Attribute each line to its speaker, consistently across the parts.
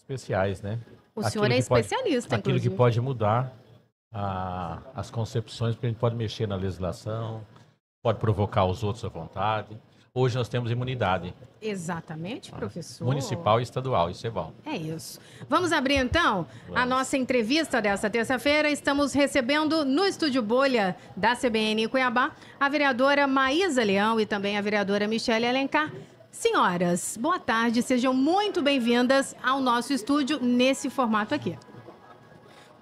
Speaker 1: especiais, né?
Speaker 2: O senhor é especialista,
Speaker 1: aquilo
Speaker 2: inclusive.
Speaker 1: que pode mudar as concepções, porque a gente pode mexer na legislação, pode provocar os outros à vontade. Hoje nós temos imunidade.
Speaker 2: Exatamente, professor.
Speaker 1: Municipal e estadual, isso é bom.
Speaker 2: É isso. Vamos abrir, então, a nossa entrevista dessa terça-feira. Estamos recebendo no Estúdio Bolha da CBN em Cuiabá a vereadora Maísa Leão e também a vereadora Michele Alencar. Senhoras, boa tarde, sejam muito bem-vindas ao nosso estúdio nesse formato aqui.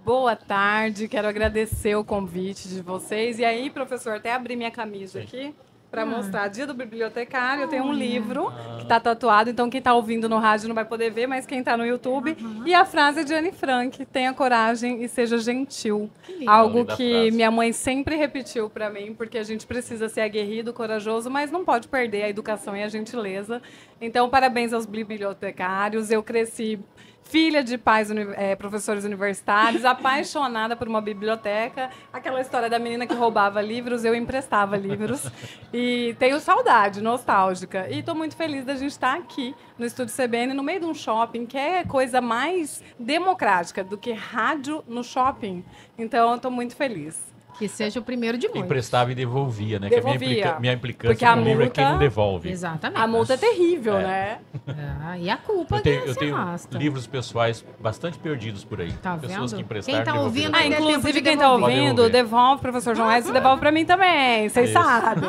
Speaker 3: Boa tarde, quero agradecer o convite de vocês. E aí, professor, até abri minha camisa aqui para mostrar. Dia do bibliotecário, eu tenho um livro que está tatuado, então quem está ouvindo no rádio não vai poder ver, mas quem está no YouTube. E a frase é de Anne Frank: tenha coragem e seja gentil. Algo que minha mãe sempre repetiu para mim, porque a gente precisa ser aguerrido, corajoso, mas não pode perder a educação e a gentileza. Então, parabéns aos bibliotecários. Eu cresci filha de pais professores universitários, apaixonada por uma biblioteca. Aquela história da menina que roubava livros, eu emprestava livros. E tenho saudade, nostálgica. E estou muito feliz da gente estar aqui no Estúdio CBN, no meio de um shopping, que é coisa mais democrática do que rádio no shopping. Então, estou muito feliz.
Speaker 2: Que seja o primeiro de muitos.
Speaker 1: Emprestava e devolvia, né?
Speaker 3: Devolvia.
Speaker 1: Que a minha implicância
Speaker 3: Porque a
Speaker 1: com o livro é
Speaker 3: multa...
Speaker 1: quem não devolve.
Speaker 2: Exatamente.
Speaker 3: A multa é terrível, né?
Speaker 2: E a culpa
Speaker 1: eu tenho
Speaker 2: arrasta.
Speaker 1: livros pessoais bastante perdidos por aí.
Speaker 2: Tá
Speaker 1: Pessoas
Speaker 2: vendo?
Speaker 1: que emprestaram.
Speaker 2: Quem tá ouvindo
Speaker 1: devolveram.
Speaker 2: ainda é tempo
Speaker 3: Inclusive,
Speaker 2: de
Speaker 3: quem está
Speaker 2: devolver.
Speaker 3: ouvindo, devolve, professor João Edson, devolve para mim também. Vocês sabem.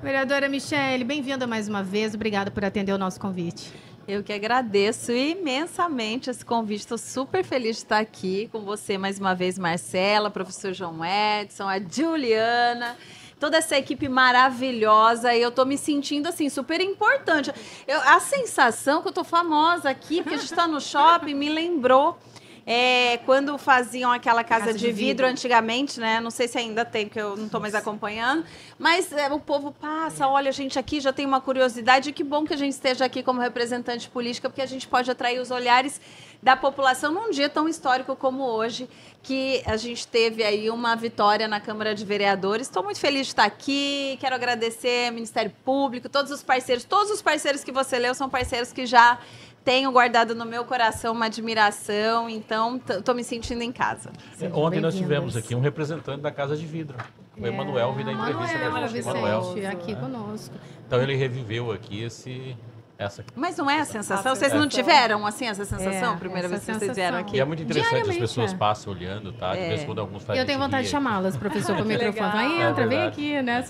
Speaker 2: Vereadora Michele, bem-vinda mais uma vez. Obrigada por atender o nosso convite.
Speaker 4: Eu que agradeço imensamente esse convite. Estou super feliz de estar aqui com você mais uma vez, Marcela, professor João Edson, a Juliana, toda essa equipe maravilhosa. E eu estou me sentindo assim super importante. A sensação que eu estou famosa aqui, porque a gente está no shopping, me lembrou quando faziam aquela casa de vidro antigamente, né? Não sei se ainda tem, porque eu não estou mais acompanhando. Mas o povo passa, olha, a gente aqui já tem uma curiosidade. E que bom que a gente esteja aqui como representante política, porque a gente pode atrair os olhares da população num dia tão histórico como hoje, que a gente teve aí uma vitória na Câmara de Vereadores. Estou muito feliz de estar aqui. Quero agradecer ao Ministério Público, todos os parceiros que você leu são parceiros que já tenho guardado no meu coração uma admiração, então estou me sentindo em casa.
Speaker 1: Ontem nós tivemos aqui um representante da Casa de Vidro. O Emanuel veio da entrevista da gente.
Speaker 2: Emanuel aqui conosco.
Speaker 1: Então ele reviveu aqui essa...
Speaker 4: Mas não é a sensação? Vocês não tiveram assim essa sensação? Primeira vez que vocês vieram aqui?
Speaker 1: E é muito interessante, as pessoas passam olhando, tá? De vez em quando alguns fazem.
Speaker 2: Eu tenho vontade de chamá-las, professor, para o microfone. Aí entra, vem aqui, né?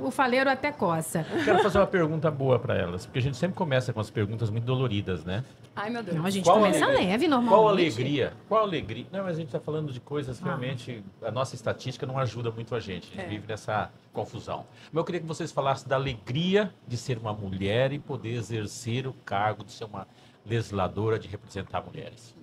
Speaker 2: O faleiro até coça.
Speaker 1: Eu quero fazer uma pergunta boa para elas, porque a gente sempre começa com as perguntas muito doloridas, né?
Speaker 3: Ai, meu Deus.
Speaker 2: Não, a gente começa leve, normalmente.
Speaker 1: Qual alegria? Não, mas a gente está falando de coisas realmente... A nossa estatística não ajuda muito a gente. A gente vive nessa confusão. Mas eu queria que vocês falassem da alegria de ser uma mulher e poder exercer o cargo de ser uma legisladora, de representar mulheres.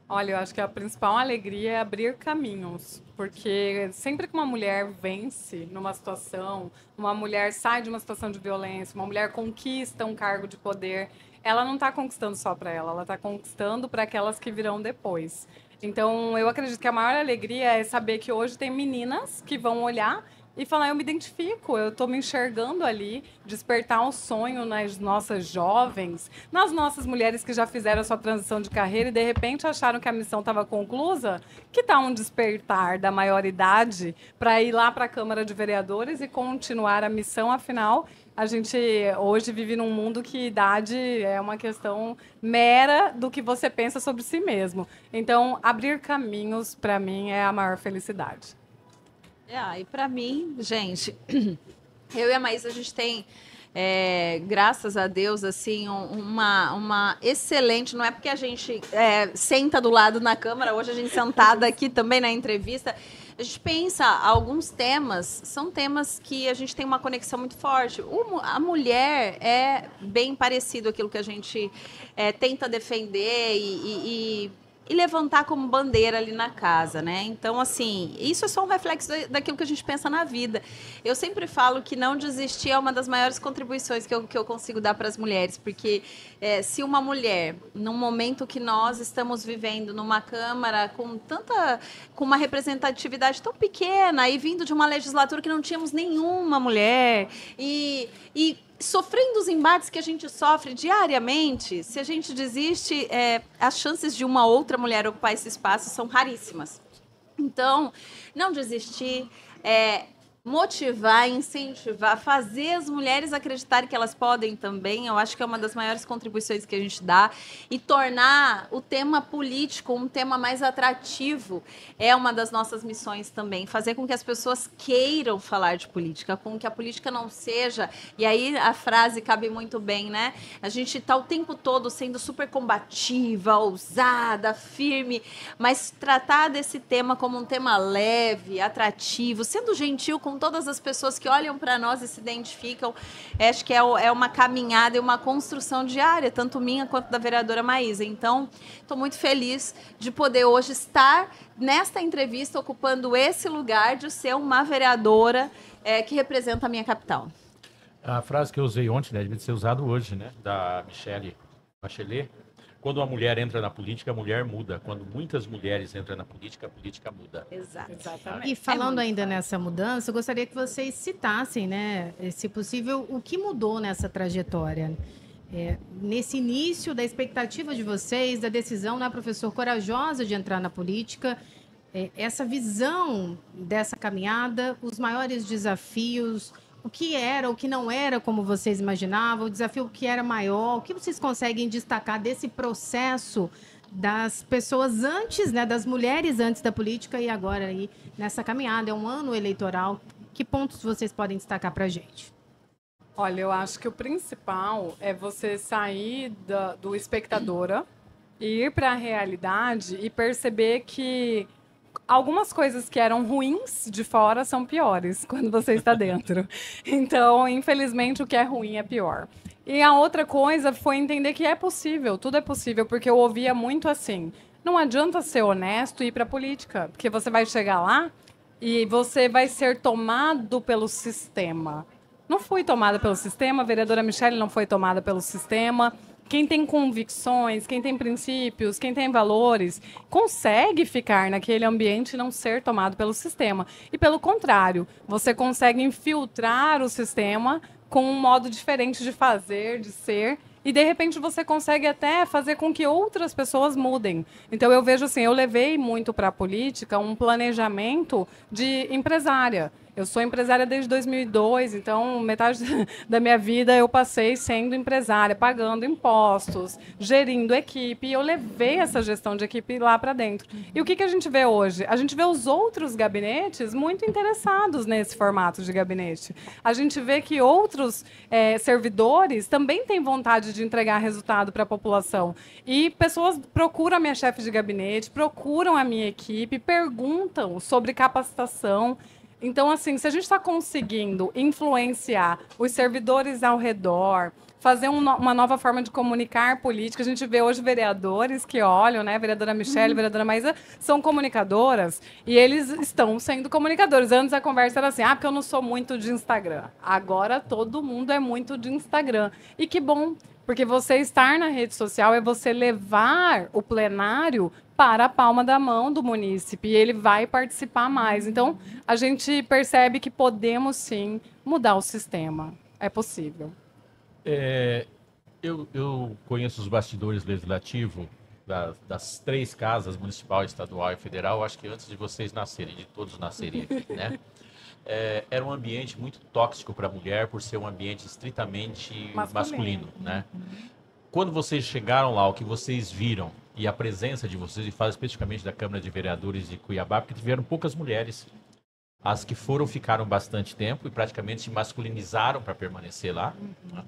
Speaker 3: Olha, eu acho que a principal alegria é abrir caminhos, porque sempre que uma mulher vence numa situação, uma mulher sai de uma situação de violência, uma mulher conquista um cargo de poder, ela não está conquistando só para ela está conquistando para aquelas que virão depois. Então, eu acredito que a maior alegria é saber que hoje tem meninas que vão olhar e falar, eu me identifico, eu estou me enxergando ali, despertar um sonho nas nossas jovens, nas nossas mulheres que já fizeram a sua transição de carreira e, de repente, acharam que a missão estava conclusa, que tal um despertar da maioridade para ir lá para a Câmara de Vereadores e continuar a missão, afinal... A gente hoje vive num mundo que idade é uma questão mera do que você pensa sobre si mesmo. Então, abrir caminhos, para mim, é a maior felicidade.
Speaker 4: E para mim, gente, eu e a Maísa, a gente tem, graças a Deus, assim, uma excelente... Não é porque a gente senta do lado na Câmara, hoje a gente sentada aqui também na entrevista... A gente pensa, alguns temas, são temas que a gente tem uma conexão muito forte. A mulher é bem parecido àquilo que a gente tenta defender e levantar como bandeira ali na casa, né? Então, assim, isso é só um reflexo daquilo que a gente pensa na vida. Eu sempre falo que não desistir é uma das maiores contribuições que eu consigo dar para as mulheres, porque se uma mulher, num momento que nós estamos vivendo numa Câmara com uma representatividade tão pequena e vindo de uma legislatura que não tínhamos nenhuma mulher e sofrendo os embates que a gente sofre diariamente, se a gente desiste, as chances de uma outra mulher ocupar esse espaço são raríssimas. Então, não desistir, motivar, incentivar, fazer as mulheres acreditarem que elas podem também, eu acho que é uma das maiores contribuições que a gente dá, e tornar o tema político um tema mais atrativo é uma das nossas missões também, fazer com que as pessoas queiram falar de política, com que a política não seja, e aí a frase cabe muito bem, né? A gente está o tempo todo sendo super combativa, ousada, firme, mas tratar desse tema como um tema leve, atrativo, sendo gentil com todas as pessoas que olham para nós e se identificam, acho que é uma caminhada e uma construção diária, tanto minha quanto da vereadora Maísa. Então, estou muito feliz de poder hoje estar nesta entrevista ocupando esse lugar de ser uma vereadora que representa a minha capital.
Speaker 1: A frase que eu usei ontem, né, deve ser usada hoje, né, da Michelle Bachelet. Quando uma mulher entra na política, a mulher muda. Quando muitas mulheres entram na política, a política muda.
Speaker 4: Exatamente.
Speaker 2: E falando ainda nessa mudança, eu gostaria que vocês citassem, né, se possível, o que mudou nessa trajetória. Nesse início da expectativa de vocês, da decisão, né, professor, corajosa de entrar na política, essa visão dessa caminhada, os maiores desafios, o que era, o que não era como vocês imaginavam, o desafio que era maior, o que vocês conseguem destacar desse processo das pessoas antes, né, das mulheres antes da política e agora aí nessa caminhada, é um ano eleitoral, que pontos vocês podem destacar para a gente?
Speaker 3: Olha, eu acho que o principal é você sair do espectadora e ir para a realidade e perceber que algumas coisas que eram ruins de fora são piores quando você está dentro. Então, infelizmente, o que é ruim é pior. E a outra coisa foi entender que é possível, tudo é possível, porque eu ouvia muito assim, não adianta ser honesto e ir para a política, porque você vai chegar lá e você vai ser tomado pelo sistema. Não fui tomada pelo sistema, a vereadora Michelle não foi tomada pelo sistema. Quem tem convicções, quem tem princípios, quem tem valores, consegue ficar naquele ambiente e não ser tomado pelo sistema. E, pelo contrário, você consegue infiltrar o sistema com um modo diferente de fazer, de ser, e, de repente, você consegue até fazer com que outras pessoas mudem. Então, eu vejo assim, eu levei muito para a política um planejamento de empresária. Eu sou empresária desde 2002, então metade da minha vida eu passei sendo empresária, pagando impostos, gerindo equipe, e eu levei essa gestão de equipe lá para dentro. E o que a gente vê hoje? A gente vê os outros gabinetes muito interessados nesse formato de gabinete. A gente vê que outros servidores também têm vontade de entregar resultado para a população. E pessoas procuram a minha chefe de gabinete, procuram a minha equipe, perguntam sobre capacitação. Então, assim, se a gente está conseguindo influenciar os servidores ao redor, fazer uma nova forma de comunicar política, a gente vê hoje vereadores que olham, né, vereadora Michelle, vereadora Maísa, são comunicadoras e eles estão sendo comunicadores. Antes a conversa era assim, porque eu não sou muito de Instagram. Agora todo mundo é muito de Instagram. E que bom, porque você estar na rede social é você levar o plenário para a palma da mão do munícipe, e ele vai participar mais. Então, a gente percebe que podemos, sim, mudar o sistema. É possível.
Speaker 1: Eu conheço os bastidores legislativos das três casas, municipal, estadual e federal, acho que antes de vocês nascerem, de todos nascerem aqui, né? Era um ambiente muito tóxico para a mulher, por ser um ambiente estritamente masculino, né? Quando vocês chegaram lá, o que vocês viram, e a presença de vocês, e falo especificamente da Câmara de Vereadores de Cuiabá, porque tiveram poucas mulheres. As que ficaram bastante tempo e praticamente se masculinizaram para permanecer lá. Né?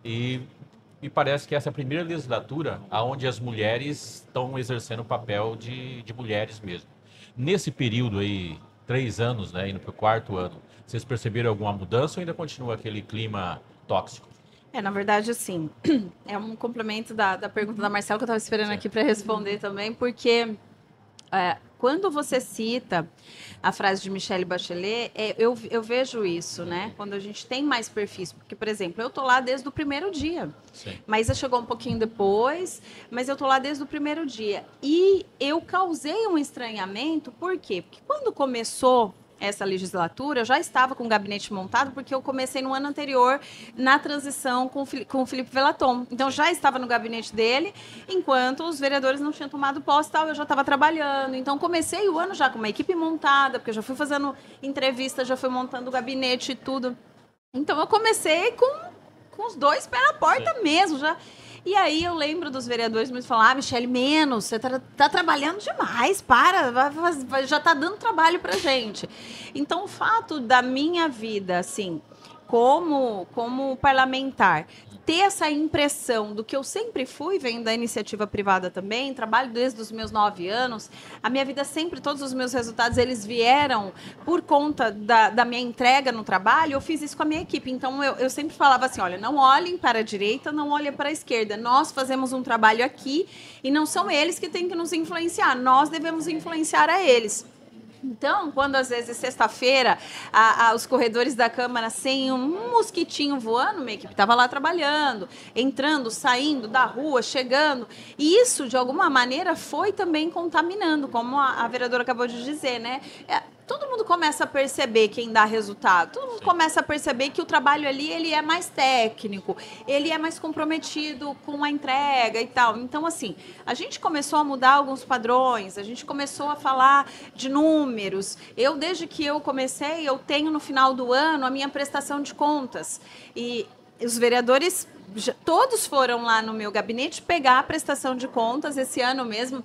Speaker 1: E parece que essa é a primeira legislatura onde as mulheres estão exercendo o papel de mulheres mesmo. Nesse período aí, 3 anos, né, indo para o 4º ano, vocês perceberam alguma mudança ou ainda continua aquele clima tóxico?
Speaker 4: Na verdade, assim, é um complemento da pergunta da Marcela que eu estava esperando aqui para responder também, porque quando você cita a frase de Michelle Bachelet, eu vejo isso, né? Quando a gente tem mais perfis, porque, por exemplo, eu tô lá desde o primeiro dia.
Speaker 1: Sim.
Speaker 4: Maísa chegou um pouquinho depois, mas eu tô lá desde o primeiro dia. E eu causei um estranhamento, por quê? Porque quando começou essa legislatura, eu já estava com o gabinete montado, porque eu comecei no ano anterior na transição com o Felipe Velaton. Então, já estava no gabinete dele, enquanto os vereadores não tinham tomado posse, tal, eu já estava trabalhando. Então, comecei o ano já com uma equipe montada, porque eu já fui fazendo entrevista, já fui montando o gabinete e tudo. Então, eu comecei com os dois pés na porta mesmo, já. E aí eu lembro dos vereadores me falar, Michele, menos, você tá trabalhando demais, já tá dando trabalho pra gente. Então, o fato da minha vida, assim, como parlamentar, ter essa impressão do que eu sempre fui, vendo da iniciativa privada também, trabalho desde os meus 9 anos, a minha vida sempre, todos os meus resultados, eles vieram por conta da minha entrega no trabalho, eu fiz isso com a minha equipe. Então, eu sempre falava assim, olha, não olhem para a direita, não olhem para a esquerda, nós fazemos um trabalho aqui e não são eles que têm que nos influenciar, nós devemos influenciar a eles. Então, quando às vezes sexta-feira os corredores da Câmara sem um mosquitinho voando, minha equipe estava lá trabalhando, entrando, saindo da rua, chegando. E isso, de alguma maneira, foi também contaminando, como a vereadora acabou de dizer, né? Todo mundo começa a perceber quem dá resultado. Todo mundo começa a perceber que o trabalho ali ele é mais técnico, ele é mais comprometido com a entrega e tal. Então, assim, a gente começou a mudar alguns padrões, a gente começou a falar de números. Desde que eu comecei, eu tenho no final do ano a minha prestação de contas. E os vereadores, todos foram lá no meu gabinete pegar a prestação de contas esse ano mesmo.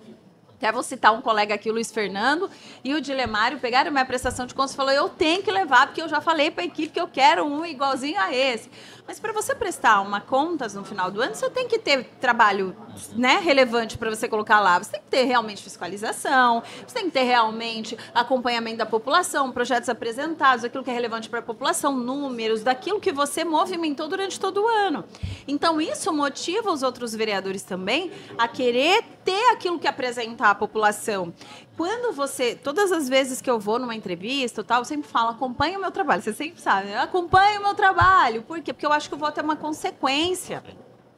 Speaker 4: Até vou citar um colega aqui, o Luiz Fernando, e o Dilemário, pegaram minha prestação de contas e falaram, eu tenho que levar, porque eu já falei para a equipe que eu quero um igualzinho a esse. Mas para você prestar uma contas no final do ano, você tem que ter trabalho, né, relevante para você colocar lá. Você tem que ter realmente fiscalização, você tem que ter realmente acompanhamento da população, projetos apresentados, aquilo que é relevante para a população, números, daquilo que você movimentou durante todo o ano. Então, isso motiva os outros vereadores também a querer ter aquilo que apresentar à população. Quando todas as vezes que eu vou numa entrevista, tal, eu sempre falo, acompanhe o meu trabalho. Você sempre sabe, acompanhe o meu trabalho. Por quê? Porque eu acho que o voto é uma consequência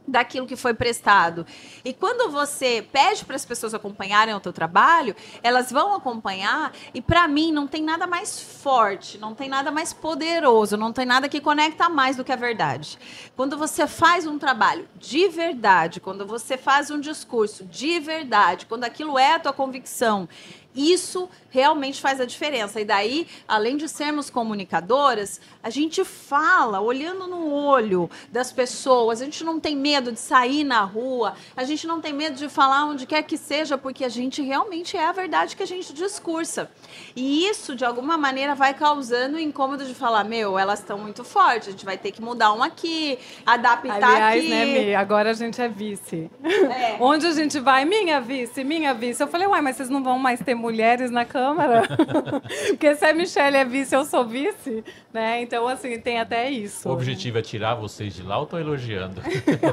Speaker 4: daquilo que foi prestado. E quando você pede para as pessoas acompanharem o teu trabalho, elas vão acompanhar, e para mim não tem nada mais forte, não tem nada mais poderoso, não tem nada que conecta mais do que a verdade. Quando você faz um trabalho de verdade, quando você faz um discurso de verdade, quando aquilo é a tua convicção, isso realmente faz a diferença. E daí, além de sermos comunicadoras, a gente fala olhando no olho das pessoas, a gente não tem medo de sair na rua, a gente não tem medo de falar onde quer que seja, porque a gente realmente é a verdade que a gente discursa. E isso, de alguma maneira, vai causando o incômodo de falar, elas estão muito fortes, a gente vai ter que mudar um aqui, adaptar.
Speaker 3: Aliás,
Speaker 4: aqui.
Speaker 3: Né, Mi, agora a gente é vice. Onde a gente vai, minha vice. Eu falei, mas vocês não vão mais ter mulheres na Câmara? Porque se a Michele é vice, eu sou vice, né? Então, assim, tem até isso.
Speaker 1: O objetivo é tirar vocês de lá ou estão elogiando?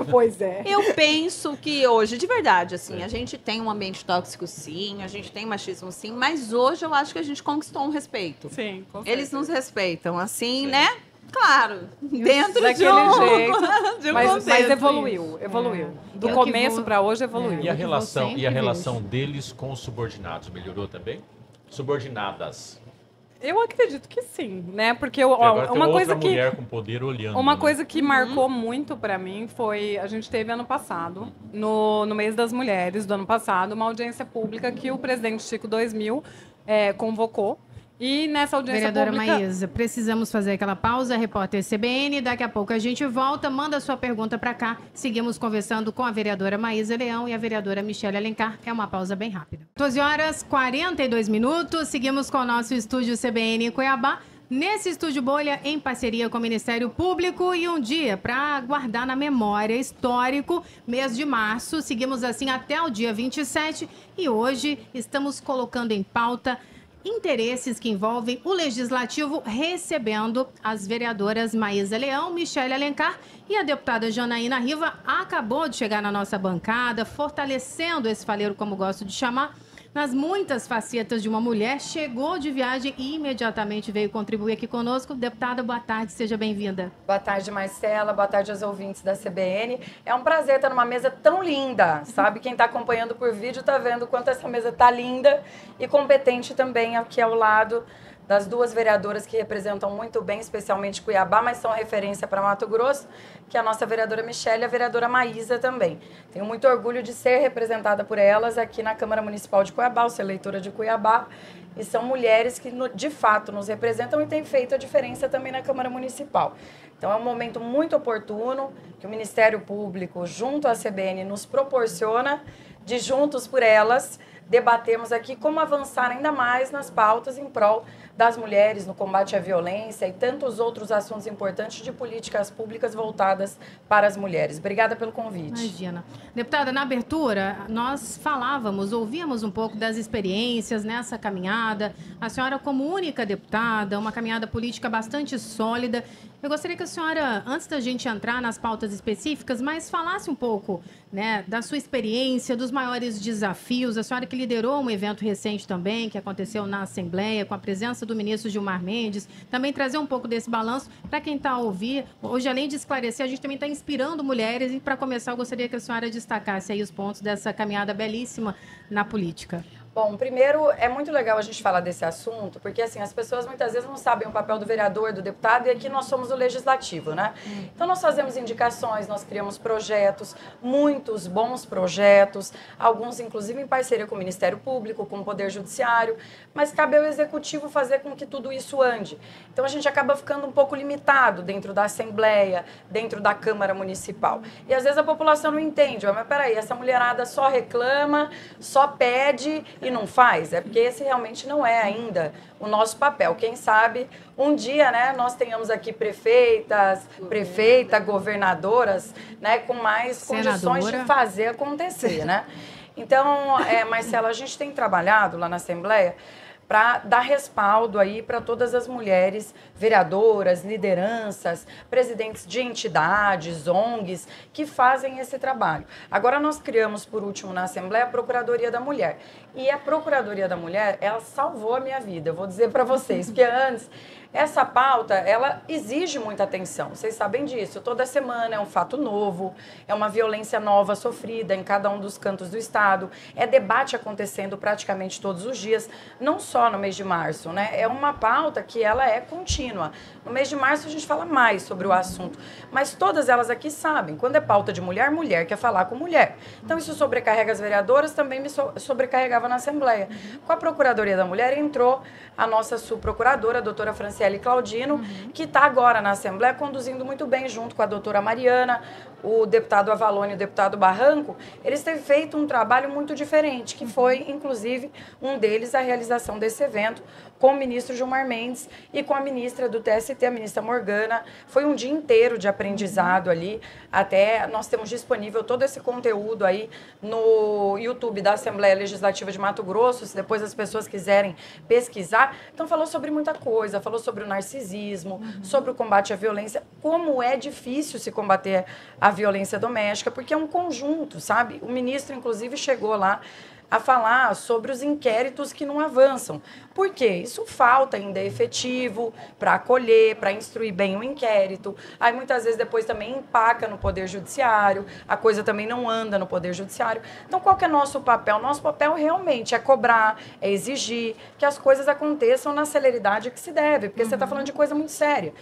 Speaker 3: Pois é.
Speaker 4: Eu penso que hoje, de verdade, assim, a gente tem um ambiente tóxico, sim, a gente tem machismo, sim, mas hoje eu acho que a gente conquistou um respeito.
Speaker 3: Sim, com certeza.
Speaker 4: Eles nos respeitam, assim, né? Claro, dentro
Speaker 3: daquele
Speaker 4: de um
Speaker 3: jeito.
Speaker 4: de um
Speaker 3: Mas
Speaker 4: contexto.
Speaker 3: evoluiu. Do começo para hoje evoluiu.
Speaker 1: E a relação deles com os subordinados melhorou também? Subordinadas.
Speaker 3: Eu acredito que sim, né? Porque
Speaker 1: agora
Speaker 3: uma
Speaker 1: tem
Speaker 3: coisa
Speaker 1: outra mulher com poder olhando.
Speaker 3: Uma coisa que marcou muito para mim foi a gente teve ano passado, no mês das mulheres do ano passado, uma audiência pública que o presidente Chico 2000 convocou. E nessa audiência
Speaker 2: Vereadora
Speaker 3: pública...
Speaker 2: Maísa, precisamos fazer aquela pausa, repórter CBN, daqui a pouco a gente volta, manda sua pergunta para cá. Seguimos conversando com a vereadora Maísa Leão e a vereadora Michele Alencar. É uma pausa bem rápida. 12h42, seguimos com o nosso estúdio CBN em Cuiabá. Nesse Estúdio Bolha, em parceria com o Ministério Público, e um dia para guardar na memória histórico, mês de março. Seguimos assim até o dia 27 e hoje estamos colocando em pauta interesses que envolvem o Legislativo, recebendo as vereadoras Maísa Leão, Michele Alencar e a deputada Janaína Riva. Acabou de chegar na nossa bancada, fortalecendo esse faleiro, como gosto de chamar, nas muitas facetas de uma mulher. Chegou de viagem e imediatamente veio contribuir aqui conosco. Deputada, boa tarde, seja bem-vinda.
Speaker 5: Boa tarde, Marcela. Boa tarde aos ouvintes da CBN. É um prazer estar numa mesa tão linda, sabe? Quem está acompanhando por vídeo está vendo o quanto essa mesa está linda e competente também aqui ao lado das duas vereadoras que representam muito bem, especialmente Cuiabá, mas são referência para Mato Grosso, que é a nossa vereadora Michele e a vereadora Maísa também. Tenho muito orgulho de ser representada por elas aqui na Câmara Municipal de Cuiabá, ser eleitora de Cuiabá, e são mulheres que, de fato, nos representam e têm feito a diferença também na Câmara Municipal. Então, é um momento muito oportuno que o Ministério Público, junto à CBN, nos proporciona de Juntos por Elas, debatemos aqui como avançar ainda mais nas pautas em prol das mulheres, no combate à violência e tantos outros assuntos importantes de políticas públicas voltadas para as mulheres. Obrigada pelo convite.
Speaker 2: Imagina. Deputada, na abertura, nós ouvíamos um pouco das experiências nessa caminhada. A senhora, como única deputada, uma caminhada política bastante sólida. Eu gostaria que a senhora, antes da gente entrar nas pautas específicas, mas falasse um pouco, né, da sua experiência, dos maiores desafios. A senhora que liderou um evento recente também, que aconteceu na Assembleia, com a presença do ministro Gilmar Mendes. Também trazer um pouco desse balanço para quem está a ouvir. Hoje, além de esclarecer, a gente também está inspirando mulheres. E, para começar, eu gostaria que a senhora destacasse aí os pontos dessa caminhada belíssima na política.
Speaker 5: Bom, primeiro, é muito legal a gente falar desse assunto, porque assim, as pessoas muitas vezes não sabem o papel do vereador, do deputado, e aqui nós somos o legislativo, né? Então, nós fazemos indicações, nós criamos projetos, muitos bons projetos, alguns, inclusive, em parceria com o Ministério Público, com o Poder Judiciário, mas cabe ao Executivo fazer com que tudo isso ande. Então, a gente acaba ficando um pouco limitado dentro da Assembleia, dentro da Câmara Municipal. E, às vezes, a população não entende, mas peraí, essa mulherada só reclama, só pede e não faz, é porque esse realmente não é ainda o nosso papel. Quem sabe um dia, né, nós tenhamos aqui prefeitas, governadoras, né, com mais condições de fazer acontecer, né? Então, Marcela, a gente tem trabalhado lá na Assembleia para dar respaldo aí para todas as mulheres vereadoras, lideranças, presidentes de entidades, ONGs, que fazem esse trabalho. Agora nós criamos, por último, na Assembleia, a Procuradoria da Mulher. E a Procuradoria da Mulher, ela salvou a minha vida, eu vou dizer para vocês, porque antes essa pauta, ela exige muita atenção, vocês sabem disso. Toda semana é um fato novo, é uma violência nova sofrida em cada um dos cantos do estado, é debate acontecendo praticamente todos os dias, não só no mês de março, né? É uma pauta que ela é contínua. No mês de março a gente fala mais sobre o assunto, mas todas elas aqui sabem, quando é pauta de mulher, mulher quer falar com mulher. Então isso sobrecarrega as vereadoras, também me sobrecarregava na Assembleia. Com a Procuradoria da Mulher entrou a nossa subprocuradora, a doutora Franciele Claudino, que está agora na Assembleia conduzindo muito bem, junto com a doutora Mariana, o deputado Avalone e o deputado Barranco. Eles têm feito um trabalho muito diferente, que foi, inclusive, um deles a realização desse evento com o ministro Gilmar Mendes e com a ministra do TST, a ministra Morgana. Foi um dia inteiro de aprendizado ali, até nós temos disponível todo esse conteúdo aí no YouTube da Assembleia Legislativa de Mato Grosso, se depois as pessoas quiserem pesquisar. Então, falou sobre muita coisa, falou sobre o narcisismo, sobre o combate à violência, como é difícil se combater a violência doméstica, porque é um conjunto, sabe? O ministro, inclusive, chegou lá a falar sobre os inquéritos que não avançam. Por quê? Isso falta ainda efetivo para acolher, para instruir bem o inquérito. Aí muitas vezes depois também empaca no Poder Judiciário, a coisa também não anda no Poder Judiciário. Então qual que é nosso papel? Nosso papel realmente é cobrar, é exigir que as coisas aconteçam na celeridade que se deve, porque você está falando de coisa muito séria.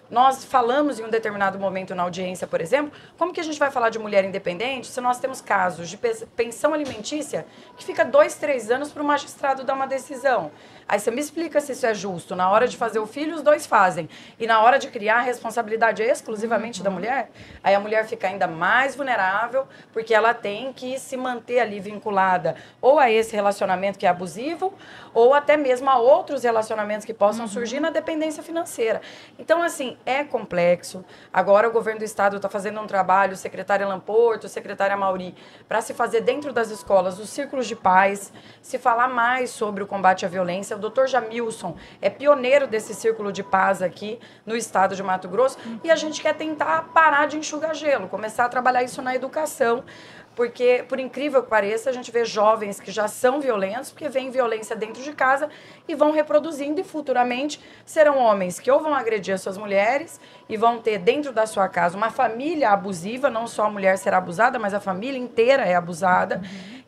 Speaker 5: Nós falamos em um determinado momento na audiência, por exemplo, como que a gente vai falar de mulher independente se nós temos casos de pensão alimentícia que fica 2, 3 anos para o magistrado dar uma decisão. Aí você me explica se isso é justo. Na hora de fazer o filho, os dois fazem. E na hora de criar, a responsabilidade é exclusivamente da mulher. Aí a mulher fica ainda mais vulnerável, porque ela tem que se manter ali vinculada ou a esse relacionamento que é abusivo, ou até mesmo a outros relacionamentos que possam surgir na dependência financeira. Então, assim, é complexo. Agora o governo do estado está fazendo um trabalho, o secretário Alan Porto, o secretário Amauri, para se fazer dentro das escolas os círculos de paz, se falar mais sobre o combate à violência. O doutor Jamilson é pioneiro desse círculo de paz aqui no estado de Mato Grosso, e a gente quer tentar parar de enxugar gelo, começar a trabalhar isso na educação, porque, por incrível que pareça, a gente vê jovens que já são violentos, porque vem violência dentro de casa e vão reproduzindo, e futuramente serão homens que ou vão agredir as suas mulheres e vão ter dentro da sua casa uma família abusiva, não só a mulher será abusada, mas a família inteira é abusada.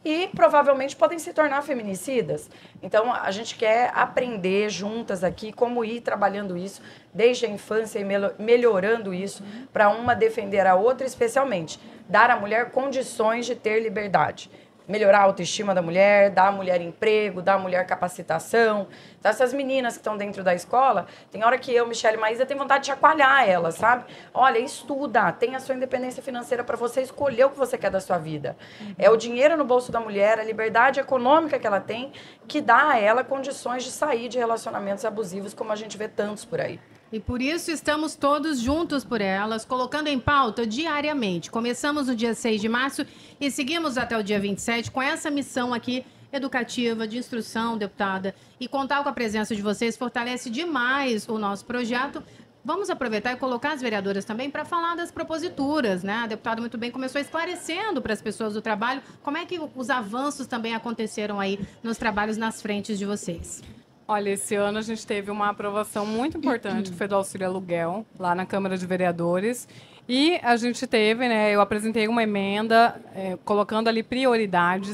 Speaker 5: e provavelmente podem se tornar feminicidas. Então, a gente quer aprender juntas aqui como ir trabalhando isso desde a infância e melhorando isso para uma defender a outra, especialmente dar à mulher condições de ter liberdade. Melhorar a autoestima da mulher, dar à mulher emprego, dar à mulher capacitação. Então, essas meninas que estão dentro da escola, tem hora que eu, Michele e Maísa, tem vontade de chacoalhar elas, sabe? Olha, estuda, tem a sua independência financeira para você escolher o que você quer da sua vida. É o dinheiro no bolso da mulher, a liberdade econômica que ela tem, que dá a ela condições de sair de relacionamentos abusivos, como a gente vê tantos por aí.
Speaker 2: E por isso estamos todos juntos por elas, colocando em pauta diariamente. Começamos no dia 6 de março e seguimos até o dia 27 com essa missão aqui educativa, de instrução, deputada. E contar com a presença de vocês fortalece demais o nosso projeto. Vamos aproveitar e colocar as vereadoras também para falar das proposituras, né? A deputada muito bem começou esclarecendo para as pessoas do trabalho como é que os avanços também aconteceram aí nos trabalhos nas frentes de vocês.
Speaker 3: Olha, esse ano a gente teve uma aprovação muito importante, que foi do auxílio aluguel, lá na Câmara de Vereadores. E a gente teve, né, eu apresentei uma emenda colocando ali prioridade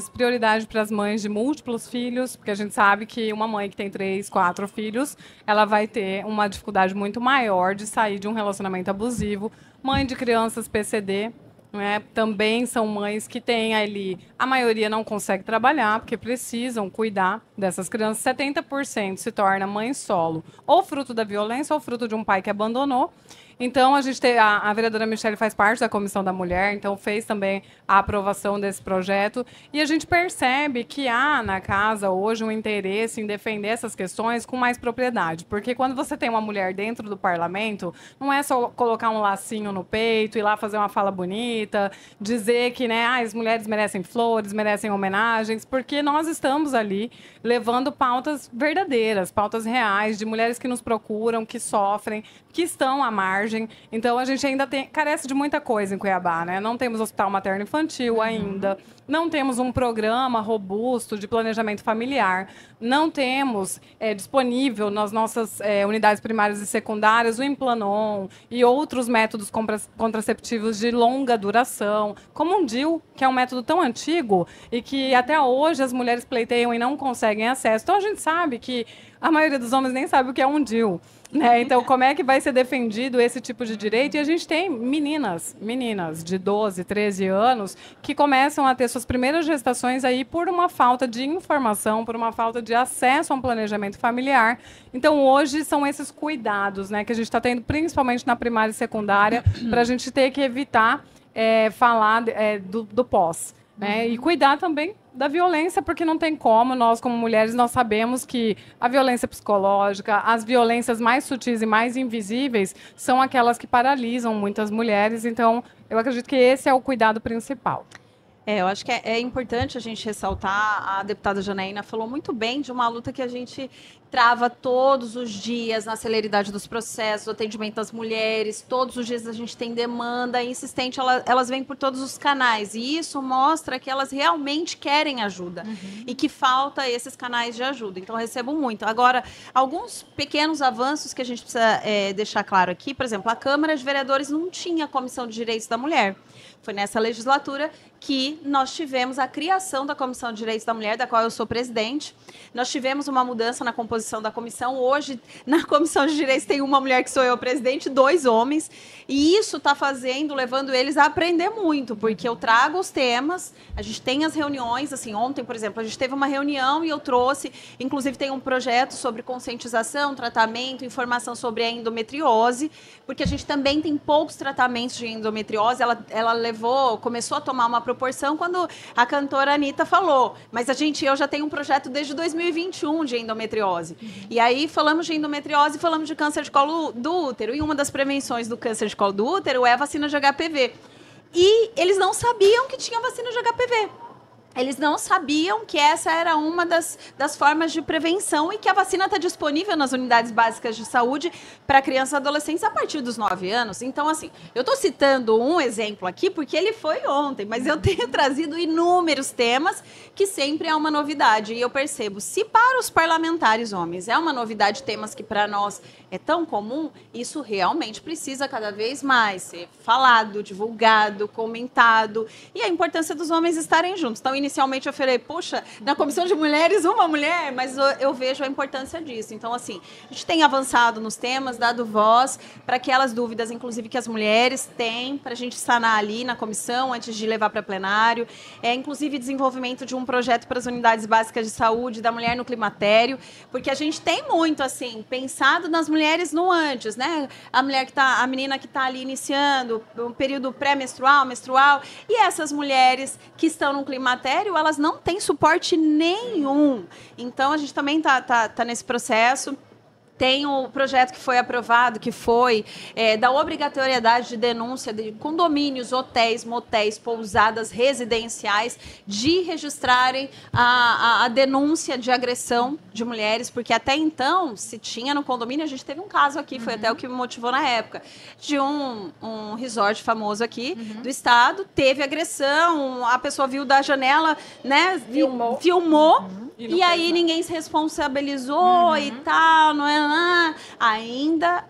Speaker 3: para as mães de múltiplos filhos, porque a gente sabe que uma mãe que tem 3, 4 filhos, ela vai ter uma dificuldade muito maior de sair de um relacionamento abusivo. Mãe de crianças PCD, né, também são mães que têm ali, a maioria não consegue trabalhar, porque precisam cuidar dessas crianças. 70% se torna mãe solo, ou fruto da violência, ou fruto de um pai que abandonou. Então, a gente tem, a vereadora Michele faz parte da Comissão da Mulher, então fez também a aprovação desse projeto. E a gente percebe que há na casa hoje um interesse em defender essas questões com mais propriedade. Porque quando você tem uma mulher dentro do parlamento, não é só colocar um lacinho no peito, ir lá fazer uma fala bonita, dizer que, né, as mulheres merecem flores, merecem homenagens, porque nós estamos ali levando pautas verdadeiras, pautas reais, de mulheres que nos procuram, que sofrem, que estão à margem. Então, a gente ainda carece de muita coisa em Cuiabá, né? Não temos hospital materno-infantil ainda, não temos um programa robusto de planejamento familiar, não temos disponível nas nossas unidades primárias e secundárias o Implanon e outros métodos contraceptivos de longa duração, como um DIU, que é um método tão antigo e que até hoje as mulheres pleiteiam e não conseguem acesso. Então, a gente sabe que a maioria dos homens nem sabe o que é um DIU. Né? Então, como é que vai ser defendido esse tipo de direito? E a gente tem meninas de 12, 13 anos que começam a ter suas primeiras gestações aí por uma falta de informação, por uma falta de acesso a um planejamento familiar. Então, hoje são esses cuidados, né, que a gente está tendo, principalmente na primária e secundária, para a gente ter que evitar falar do pós. Né? E cuidar também da violência, porque não tem como, nós como mulheres, nós sabemos que a violência psicológica, as violências mais sutis e mais invisíveis são aquelas que paralisam muitas mulheres, então eu acredito que esse é o cuidado principal.
Speaker 4: Eu acho que é importante a gente ressaltar, a deputada Janaína falou muito bem de uma luta que a gente trava todos os dias na celeridade dos processos, o atendimento das mulheres, todos os dias a gente tem demanda insistente, elas vêm por todos os canais, e isso mostra que elas realmente querem ajuda, e que falta esses canais de ajuda, então eu recebo muito. Agora, alguns pequenos avanços que a gente precisa deixar claro aqui, por exemplo, a Câmara de Vereadores não tinha Comissão de Direitos da Mulher. Foi nessa legislatura que nós tivemos a criação da Comissão de Direitos da Mulher, da qual eu sou presidente. Nós tivemos uma mudança na composição da comissão. Hoje, na Comissão de Direitos, tem uma mulher que sou eu presidente, 2 homens. E isso está levando eles a aprender muito, porque eu trago os temas, a gente tem as reuniões, assim, ontem, por exemplo, a gente teve uma reunião e eu trouxe, inclusive tem um projeto sobre conscientização, tratamento, informação sobre a endometriose, porque a gente também tem poucos tratamentos de endometriose. Ela começou a tomar uma proporção quando a cantora Anitta falou, mas eu já tenho um projeto desde 2021 de endometriose. E aí falamos de endometriose e falamos de câncer de colo do útero, e uma das prevenções do câncer de colo do útero é a vacina de HPV. E eles não sabiam que tinha vacina de HPV. Eles não sabiam que essa era uma das formas de prevenção e que a vacina está disponível nas unidades básicas de saúde para crianças e adolescentes a partir dos 9 anos. Então, assim, eu estou citando um exemplo aqui porque ele foi ontem, mas eu tenho trazido inúmeros temas que sempre é uma novidade. E eu percebo, se para os parlamentares homens é uma novidade, temas que para nós é tão comum, isso realmente precisa cada vez mais ser falado, divulgado, comentado. E a importância dos homens estarem juntos. Então, inicialmente eu falei, puxa, na comissão de mulheres, uma mulher, mas eu vejo a importância disso. Então, assim, a gente tem avançado nos temas, dado voz para aquelas dúvidas, inclusive, que as mulheres têm, para a gente sanar ali na comissão, antes de levar para plenário. Inclusive, desenvolvimento de um projeto para as unidades básicas de saúde da mulher no climatério, porque a gente tem muito, assim, pensado nas mulheres no antes, né? A menina que está ali iniciando o período pré-menstrual, menstrual, e essas mulheres que estão no climatério, elas não têm suporte nenhum. Então, a gente também tá nesse processo. Tem o projeto que foi aprovado, que foi da obrigatoriedade de denúncia de condomínios, hotéis, motéis, pousadas residenciais, de registrarem a denúncia de agressão de mulheres, porque até então, se tinha no condomínio, a gente teve um caso aqui, foi até o que me motivou na época, de um resort famoso aqui do estado, teve agressão, a pessoa viu da janela, né, filmou. E aí ninguém se responsabilizou e tal, não é? Ainda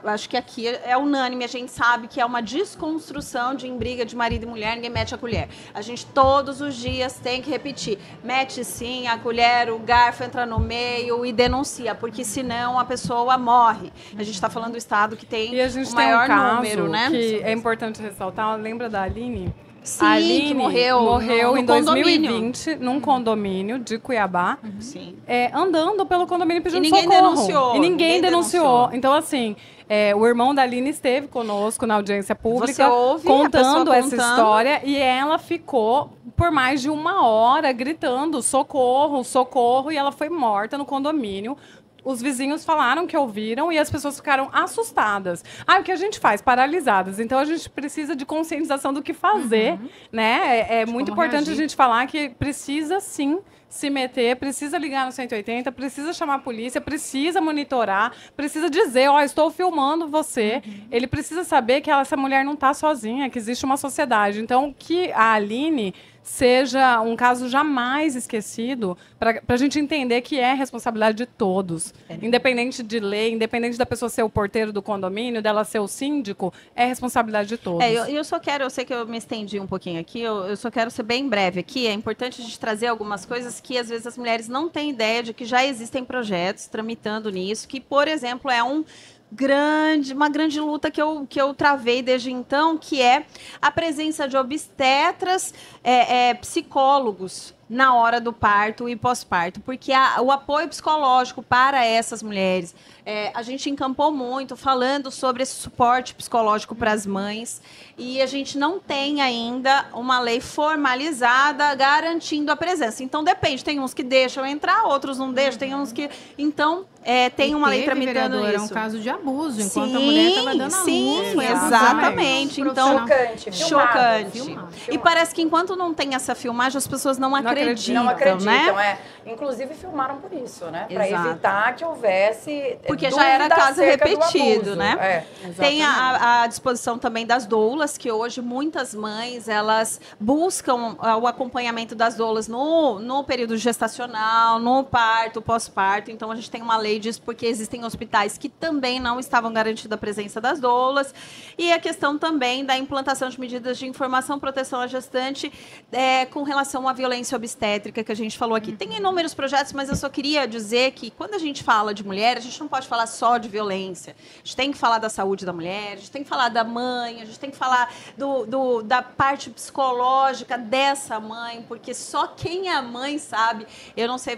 Speaker 4: acho que aqui é unânime, a gente sabe que é uma desconstrução de briga de marido e mulher, ninguém mete a colher. A gente todos os dias tem que repetir, mete sim a colher, o garfo entra no meio e denuncia, porque senão a pessoa morre. A gente está falando do estado que tem o maior número, né?
Speaker 3: Que é importante ressaltar, lembra da Aline?
Speaker 4: Sim,
Speaker 3: a Aline
Speaker 4: que morreu
Speaker 3: em 2020 num condomínio de Cuiabá, andando pelo condomínio pedindo socorro.
Speaker 4: E ninguém denunciou.
Speaker 3: Então, assim, o irmão da Aline esteve conosco na audiência pública,
Speaker 4: Você ouve
Speaker 3: contando essa história, e ela ficou por mais de 1 hora gritando socorro, socorro, e ela foi morta no condomínio. Os vizinhos falaram que ouviram e as pessoas ficaram assustadas. O que a gente faz? Paralisadas. Então, a gente precisa de conscientização do que fazer, né? É muito importante reagir. A gente falar que precisa, sim, se meter, precisa ligar no 180, precisa chamar a polícia, precisa monitorar, precisa dizer, estou filmando você. Ele precisa saber que essa mulher não está sozinha, que existe uma sociedade. Então, que a Aline seja um caso jamais esquecido, para a gente entender que é responsabilidade de todos. Independente de lei, independente da pessoa ser o porteiro do condomínio, dela ser o síndico, é responsabilidade de todos.
Speaker 4: Eu sei que eu me estendi um pouquinho aqui, eu só quero ser bem breve aqui. É importante a gente trazer algumas coisas que, às vezes, as mulheres não têm ideia de que já existem projetos tramitando nisso, que, por exemplo, é uma grande luta que eu travei desde então, que é a presença de obstetras, psicólogos na hora do parto e pós-parto, porque o apoio psicológico para essas mulheres, a gente encampou muito falando sobre esse suporte psicológico para as mães, e a gente não tem ainda uma lei formalizada garantindo a presença. Então, depende, tem uns que deixam entrar, outros não deixam, tem uns que... Então, tem uma lei tramitando isso.
Speaker 2: É um caso de abuso, enquanto a mulher estava dando a luz.
Speaker 4: Sim, exatamente. Então, chocante.
Speaker 5: Filmado.
Speaker 4: E parece que enquanto não tem essa filmagem, as pessoas não acreditam,
Speaker 5: né? Inclusive, filmaram por isso, né? Para evitar que houvesse
Speaker 4: porque já era caso repetido, né? Tem a disposição também das doulas, que hoje muitas mães, elas buscam o acompanhamento das doulas no período gestacional, no parto, pós-parto. Então, a gente tem uma lei disso, porque existem hospitais que também não estavam garantindo a presença das doulas. E a questão também da implantação de medidas de informação e proteção à gestante com relação à violência obstétrica, que a gente falou aqui. Tem inúmeros projetos, mas eu só queria dizer que, quando a gente fala de mulher, a gente não pode falar só de violência. A gente tem que falar da saúde da mulher, a gente tem que falar da mãe, a gente tem que falar da parte psicológica dessa mãe, porque só quem é mãe sabe. Eu não sei,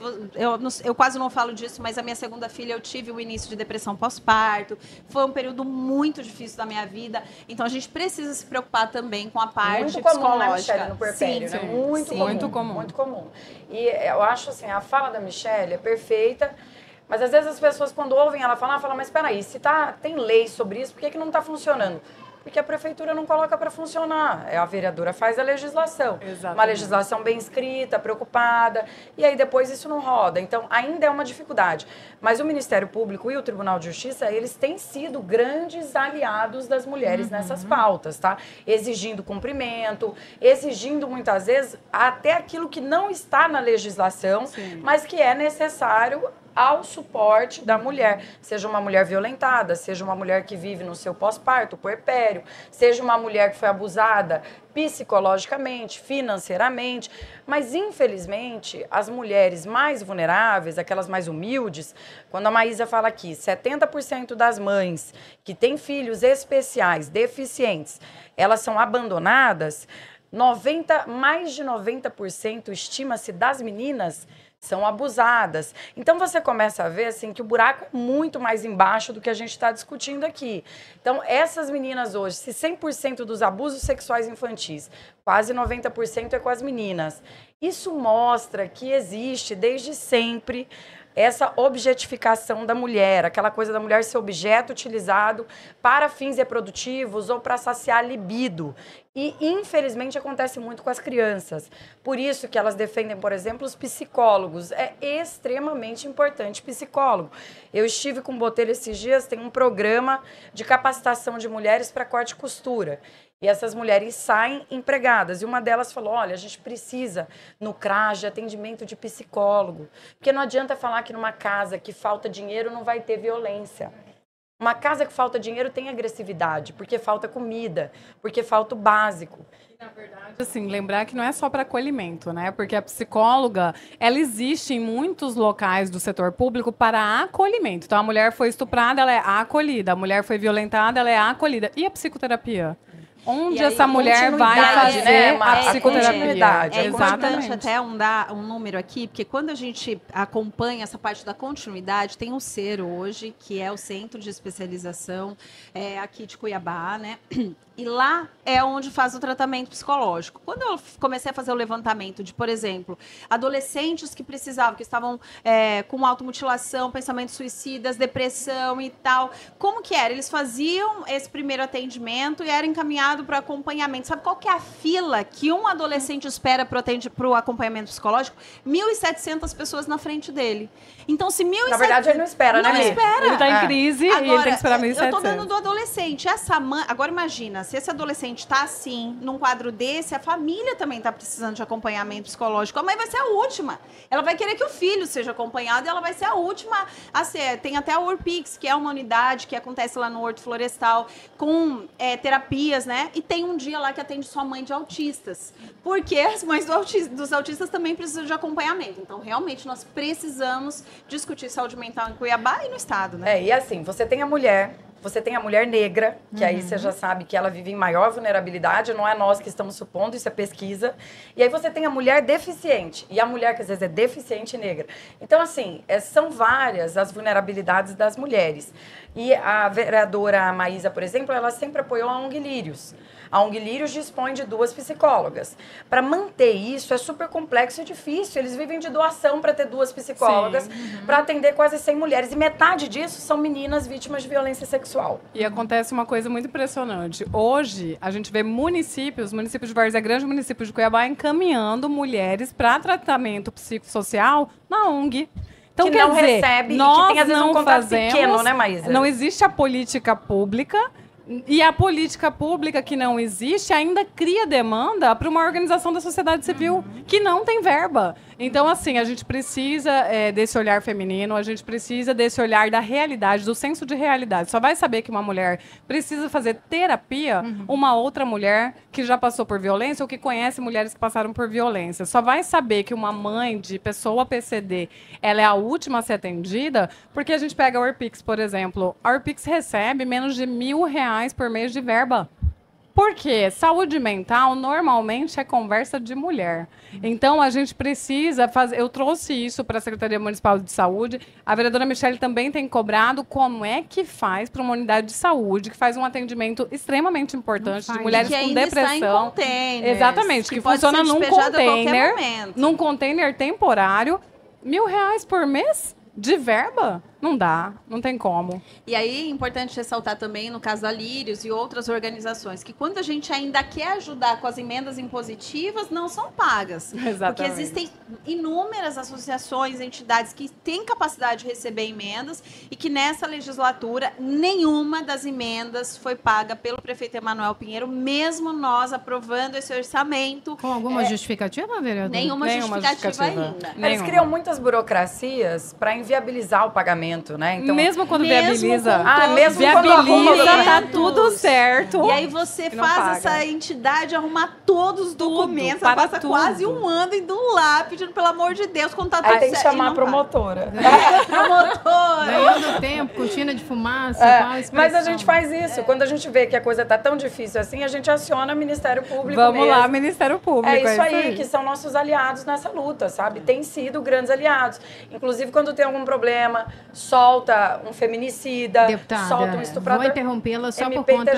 Speaker 4: eu quase não falo disso, mas a minha segunda filha, eu tive o início de depressão pós-parto. Foi um período muito difícil da minha vida. Então, a gente precisa se preocupar também com a parte
Speaker 5: muito comum,
Speaker 4: psicológica.
Speaker 5: Né, Michele, no puerpério,
Speaker 4: sim,
Speaker 5: né? Muito comum. Muito comum. E eu acho assim, a fala da Michele é perfeita, mas às vezes as pessoas, quando ouvem ela falam, mas espera aí, se tem lei sobre isso, por que não está funcionando? Porque a prefeitura não coloca para funcionar. A vereadora faz a legislação.
Speaker 3: Exatamente.
Speaker 5: Uma legislação bem escrita, preocupada, e aí depois isso não roda. Então, ainda é uma dificuldade. Mas o Ministério Público e o Tribunal de Justiça, eles têm sido grandes aliados das mulheres nessas pautas, tá? Exigindo cumprimento, exigindo muitas vezes até aquilo que não está na legislação, mas que é necessário ao suporte da mulher, seja uma mulher violentada, seja uma mulher que vive no seu pós-parto, puerpério, seja uma mulher que foi abusada psicologicamente, financeiramente, mas infelizmente as mulheres mais vulneráveis, aquelas mais humildes, quando a Maísa fala aqui, 70% das mães que têm filhos especiais, deficientes, elas são abandonadas, mais de 90% estima-se das meninas são abusadas. Então, você começa a ver assim, que o buraco é muito mais embaixo do que a gente está discutindo aqui. Então, essas meninas hoje, se 100% dos abusos sexuais infantis, quase 90% é com as meninas. Isso mostra que existe, desde sempre, essa objetificação da mulher, aquela coisa da mulher ser objeto utilizado para fins reprodutivos ou para saciar a libido. E, infelizmente, acontece muito com as crianças. Por isso que elas defendem, por exemplo, os psicólogos. É extremamente importante psicólogo. Eu estive com o Botelho esses dias, tem um programa de capacitação de mulheres para corte e costura. E essas mulheres saem empregadas. E uma delas falou, olha, a gente precisa, no CRAS, de atendimento de psicólogo. Porque não adianta falar que numa casa que falta dinheiro não vai ter violência. Uma casa que falta dinheiro tem agressividade, porque falta comida, porque falta o básico.
Speaker 3: Na verdade, assim, lembrar que não é só para acolhimento, né? Porque a psicóloga, ela existe em muitos locais do setor público para acolhimento. Então, a mulher foi estuprada, ela é acolhida. A mulher foi violentada, ela é acolhida. E a psicoterapia? Onde essa mulher vai fazer, né, a psicoterapia?
Speaker 4: É importante até dar um número aqui, porque quando a gente acompanha essa parte da continuidade, tem o CER hoje, que é o Centro de Especialização aqui de Cuiabá, né? E lá é onde faz o tratamento psicológico. Quando eu comecei a fazer o levantamento de, por exemplo, adolescentes que precisavam, que estavam com automutilação, pensamentos suicidas, depressão e tal, como que era? Eles faziam esse primeiro atendimento e era encaminhado para acompanhamento. Sabe qual que é a fila que um adolescente espera para o acompanhamento psicológico? 1.700 pessoas na frente dele. Então, se 1.700...
Speaker 5: Na verdade, ele não espera, né?
Speaker 3: Não espera. Ele está em crise
Speaker 4: agora,
Speaker 3: e ele tem que esperar 1.700.
Speaker 4: Eu estou dando do adolescente. Essa mãe... Agora, imagina, se esse adolescente está assim, num quadro desse, a família também está precisando de acompanhamento psicológico. A mãe vai ser a última. Ela vai querer que o filho seja acompanhado e ela vai ser a última a ser. Tem até a Urpix, que é uma unidade que acontece lá no Horto Florestal, com terapias, né? E tem um dia lá que atende só mãe de autistas. Porque as mães dos autistas também precisam de acompanhamento. Então, realmente, nós precisamos discutir saúde mental em Cuiabá e no estado, né?
Speaker 5: E assim, você tem a mulher negra, que aí você já sabe que ela vive em maior vulnerabilidade, não é nós que estamos supondo, isso é pesquisa. E aí você tem a mulher deficiente, e a mulher que às vezes é deficiente e negra. Então, assim, são várias as vulnerabilidades das mulheres. E a vereadora Maísa, por exemplo, ela sempre apoiou a ONG Lírios. A ONG Lírios dispõe de 2 psicólogas. Para manter isso é super complexo e difícil. Eles vivem de doação para ter 2 psicólogas, para atender quase 100 mulheres. E metade disso são meninas vítimas de violência sexual.
Speaker 3: E acontece uma coisa muito impressionante. Hoje, a gente vê municípios de Várzea Grande, município de Cuiabá, encaminhando mulheres para tratamento psicossocial na ONG. Então,
Speaker 5: que
Speaker 3: quer
Speaker 5: não
Speaker 3: dizer,
Speaker 5: recebe
Speaker 3: nós
Speaker 5: e que tem, às vezes,
Speaker 3: não
Speaker 5: um contrato
Speaker 3: fazemos,
Speaker 5: pequeno, né, Maísa?
Speaker 3: Não existe a política pública. E a política pública que não existe ainda cria demanda para uma organização da sociedade civil que não tem verba. Então, assim, a gente precisa desse olhar feminino, a gente precisa desse olhar da realidade, do senso de realidade. Só vai saber que uma mulher precisa fazer terapia uma outra mulher que já passou por violência ou que conhece mulheres que passaram por violência. Só vai saber que uma mãe de pessoa PCD, ela é a última a ser atendida, porque a gente pega a Urpix, por exemplo. A Urpix recebe menos de R$1.000 por mês de verba. Por quê? Saúde mental normalmente é conversa de mulher. Então, a gente precisa fazer... Eu trouxe isso para a Secretaria Municipal de Saúde. A vereadora Michele também tem cobrado como é que faz para uma unidade de saúde que faz um atendimento extremamente importante de mulheres
Speaker 4: que
Speaker 3: com depressão.
Speaker 4: Está em containers,
Speaker 3: exatamente, que funciona num container temporário. R$1.000 por mês de verba? Não dá, não tem como.
Speaker 4: E aí é importante ressaltar também, no caso da Lírios e outras organizações, que quando a gente ainda quer ajudar com as emendas impositivas, não são pagas.
Speaker 3: Exatamente.
Speaker 4: Porque existem inúmeras associações, entidades que têm capacidade de receber emendas e que nessa legislatura nenhuma das emendas foi paga pelo prefeito Emanuel Pinheiro, mesmo nós aprovando esse orçamento.
Speaker 2: Com alguma justificativa, vereador?
Speaker 4: Nenhuma justificativa ainda.
Speaker 5: Eles criam muitas burocracias para inviabilizar o pagamento, né?
Speaker 3: Então, mesmo quando viabiliza,
Speaker 4: viabiliza,
Speaker 3: tá tudo certo.
Speaker 4: E aí você faz essa entidade arrumar todos os documentos, ela passa quase um ano indo lá pedindo, pelo amor de Deus, quando tá tudo certo.
Speaker 5: Aí tem que chamar a promotora.
Speaker 2: Ganhando tempo, cortina de fumaça,
Speaker 5: mas a gente faz isso. Quando a gente vê que a coisa tá tão difícil assim, a gente aciona o Ministério Público
Speaker 3: Vamos lá, Ministério Público.
Speaker 5: É isso aí, que são nossos aliados nessa luta, sabe? Tem sido grandes aliados. Inclusive, quando tem algum problema, solta um feminicida,
Speaker 2: Deputada,
Speaker 5: solta um estuprador.
Speaker 2: vou interrompê-la só por conta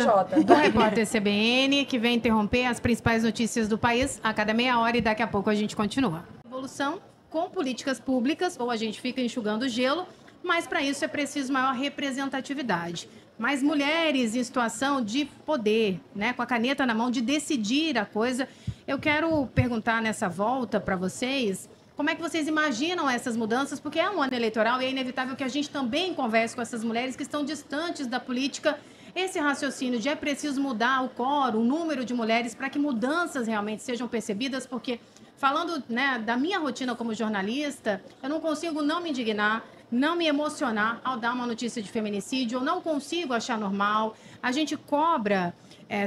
Speaker 2: do repórter CBN, que vem interromper as principais notícias do país a cada meia hora e daqui a pouco a gente continua. Evolução com políticas públicas, ou a gente fica enxugando gelo, mas para isso é preciso maior representatividade. Mais mulheres em situação de poder, né, com a caneta na mão, de decidir a coisa. Eu quero perguntar nessa volta para vocês, como é que vocês imaginam essas mudanças? Porque é um ano eleitoral e é inevitável que a gente também converse com essas mulheres que estão distantes da política. Esse raciocínio de é preciso mudar o quórum, o número de mulheres, para que mudanças realmente sejam percebidas, porque falando, né, da minha rotina como jornalista, eu não consigo não me indignar, não me emocionar ao dar uma notícia de feminicídio, eu não consigo achar normal. A gente cobra,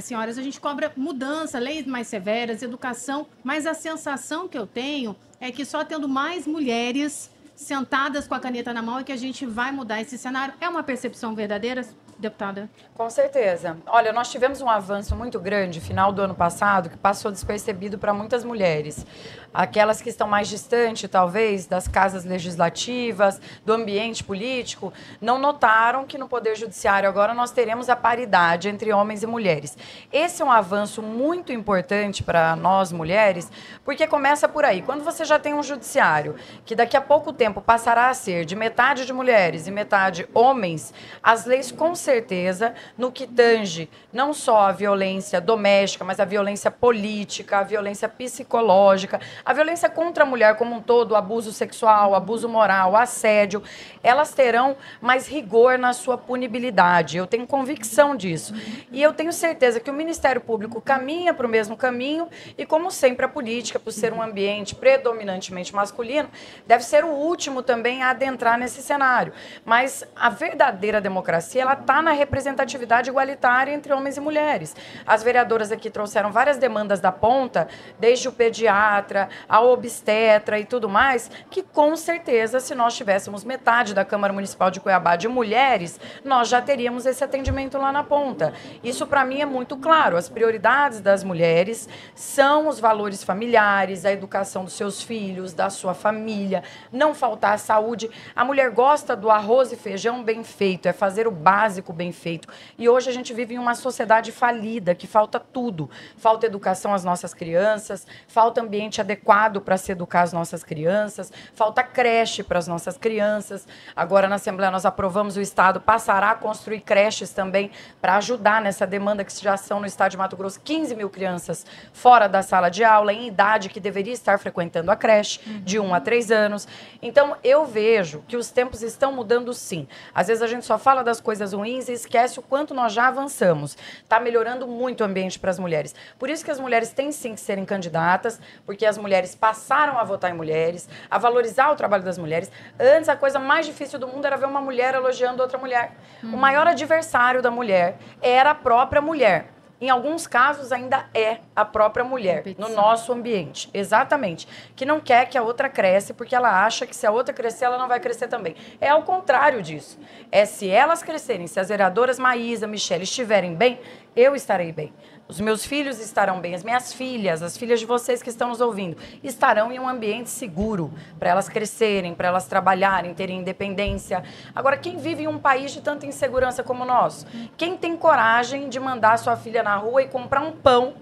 Speaker 2: senhoras, a gente cobra mudança, leis mais severas, educação, mas a sensação que eu tenho é que só tendo mais mulheres sentadas com a caneta na mão é que a gente vai mudar esse cenário. É uma percepção verdadeira, deputada?
Speaker 5: Com certeza. Olha, nós tivemos um avanço muito grande, final do ano passado, que passou despercebido para muitas mulheres. Aquelas que estão mais distantes, talvez, das casas legislativas, do ambiente político, não notaram que no Poder Judiciário agora nós teremos a paridade entre homens e mulheres. Esse é um avanço muito importante para nós, mulheres, porque começa por aí. Quando você já tem um judiciário que daqui a pouco tempo passará a ser de metade de mulheres e metade homens, as leis com certeza, no que tange não só a violência doméstica, mas a violência política, a violência psicológica, a violência contra a mulher como um todo, o abuso sexual, o abuso moral, o assédio, elas terão mais rigor na sua punibilidade. Eu tenho convicção disso. E eu tenho certeza que o Ministério Público caminha para o mesmo caminho e, como sempre, a política, por ser um ambiente predominantemente masculino, deve ser o último também a adentrar nesse cenário. Mas a verdadeira democracia, ela está na representatividade igualitária entre homens e mulheres. As vereadoras aqui trouxeram várias demandas da ponta, desde o pediatra, ao obstetra e tudo mais, que com certeza, se nós tivéssemos metade da Câmara Municipal de Cuiabá de mulheres, nós já teríamos esse atendimento lá na ponta. Isso, para mim, é muito claro. As prioridades das mulheres são os valores familiares, a educação dos seus filhos, da sua família, não faltar a saúde. A mulher gosta do arroz e feijão bem feito, é fazer o básico bem feito. E hoje a gente vive em uma sociedade falida, que falta tudo. Falta educação às nossas crianças, falta ambiente adequado para se educar as nossas crianças, falta creche para as nossas crianças. Agora, na Assembleia, nós aprovamos, o Estado passará a construir creches também para ajudar nessa demanda que já são no Estado de Mato Grosso 15 mil crianças fora da sala de aula, em idade que deveria estar frequentando a creche, de 1 a 3 anos. Então, eu vejo que os tempos estão mudando sim. Às vezes a gente só fala das coisas ruins e esquece o quanto nós já avançamos. Está melhorando muito o ambiente para as mulheres. Por isso que as mulheres têm sim que serem candidatas, porque as mulheres passaram a votar em mulheres, a valorizar o trabalho das mulheres. Antes, a coisa mais difícil do mundo era ver uma mulher elogiando outra mulher. O maior adversário da mulher era a própria mulher. Em alguns casos, ainda é a própria mulher, no nosso ambiente. Exatamente. Que não quer que a outra cresça, porque ela acha que se a outra crescer, ela não vai crescer também. É ao contrário disso. É se elas crescerem, se as vereadoras Maísa, Michele estiverem bem, eu estarei bem. Os meus filhos estarão bem, as minhas filhas, as filhas de vocês que estão nos ouvindo, estarão em um ambiente seguro para elas crescerem, para elas trabalharem, terem independência. Agora, quem vive em um país de tanta insegurança como o nosso? Quem tem coragem de mandar sua filha na rua e comprar um pão?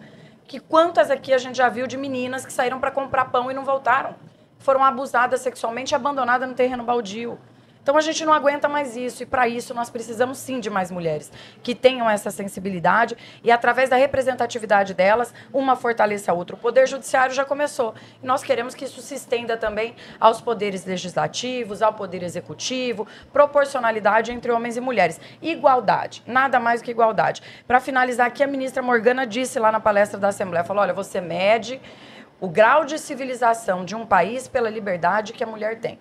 Speaker 5: Que quantas aqui a gente já viu de meninas que saíram para comprar pão e não voltaram? Foram abusadas sexualmente e abandonadas no terreno baldio. Então a gente não aguenta mais isso e para isso nós precisamos sim de mais mulheres que tenham essa sensibilidade e através da representatividade delas, uma fortaleça a outra. O Poder Judiciário já começou e nós queremos que isso se estenda também aos poderes legislativos, ao Poder Executivo, proporcionalidade entre homens e mulheres. Igualdade, nada mais do que igualdade. Para finalizar aqui, a ministra Morgana disse lá na palestra da Assembleia, falou, olha, você mede o grau de civilização de um país pela liberdade que a mulher tem.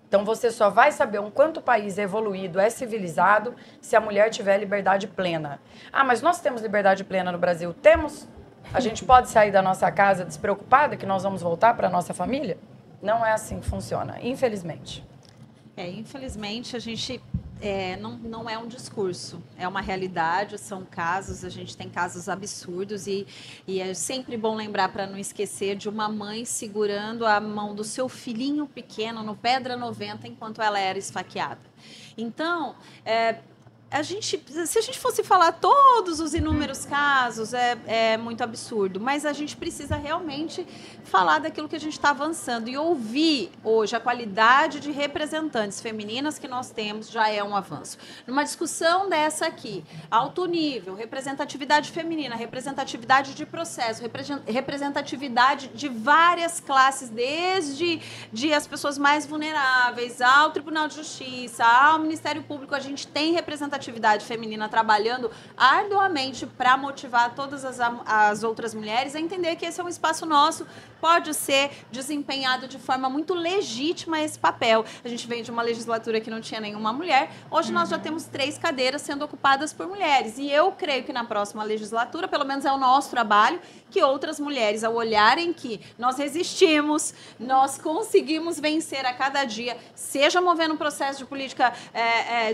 Speaker 5: Então, você só vai saber o quanto o país é evoluído, é civilizado, se a mulher tiver liberdade plena. Ah, mas nós temos liberdade plena no Brasil? Temos? A gente pode sair da nossa casa despreocupada que nós vamos voltar para a nossa família? Não é assim que funciona, infelizmente.
Speaker 4: Infelizmente, a gente não é um discurso, é uma realidade, são casos, a gente tem casos absurdos e é sempre bom lembrar para não esquecer de uma mãe segurando a mão do seu filhinho pequeno no Pedra 90 enquanto ela era esfaqueada. Então, se a gente fosse falar todos os inúmeros casos, é muito absurdo, mas a gente precisa realmente falar daquilo que a gente está avançando e ouvir hoje a qualidade de representantes femininas que nós temos já é um avanço. Numa discussão dessa aqui, alto nível, representatividade feminina, representatividade de processo, representatividade de várias classes, desde as pessoas mais vulneráveis, ao Tribunal de Justiça, ao Ministério Público, a gente tem representatividade feminina trabalhando arduamente para motivar todas as outras mulheres a entender que esse é um espaço nosso, pode ser desempenhado de forma muito legítima esse papel. A gente vem de uma legislatura que não tinha nenhuma mulher, hoje nós já temos 3 cadeiras sendo ocupadas por mulheres e eu creio que na próxima legislatura, pelo menos é o nosso trabalho, que outras mulheres, ao olharem que nós resistimos, nós conseguimos vencer a cada dia, seja movendo um processo de política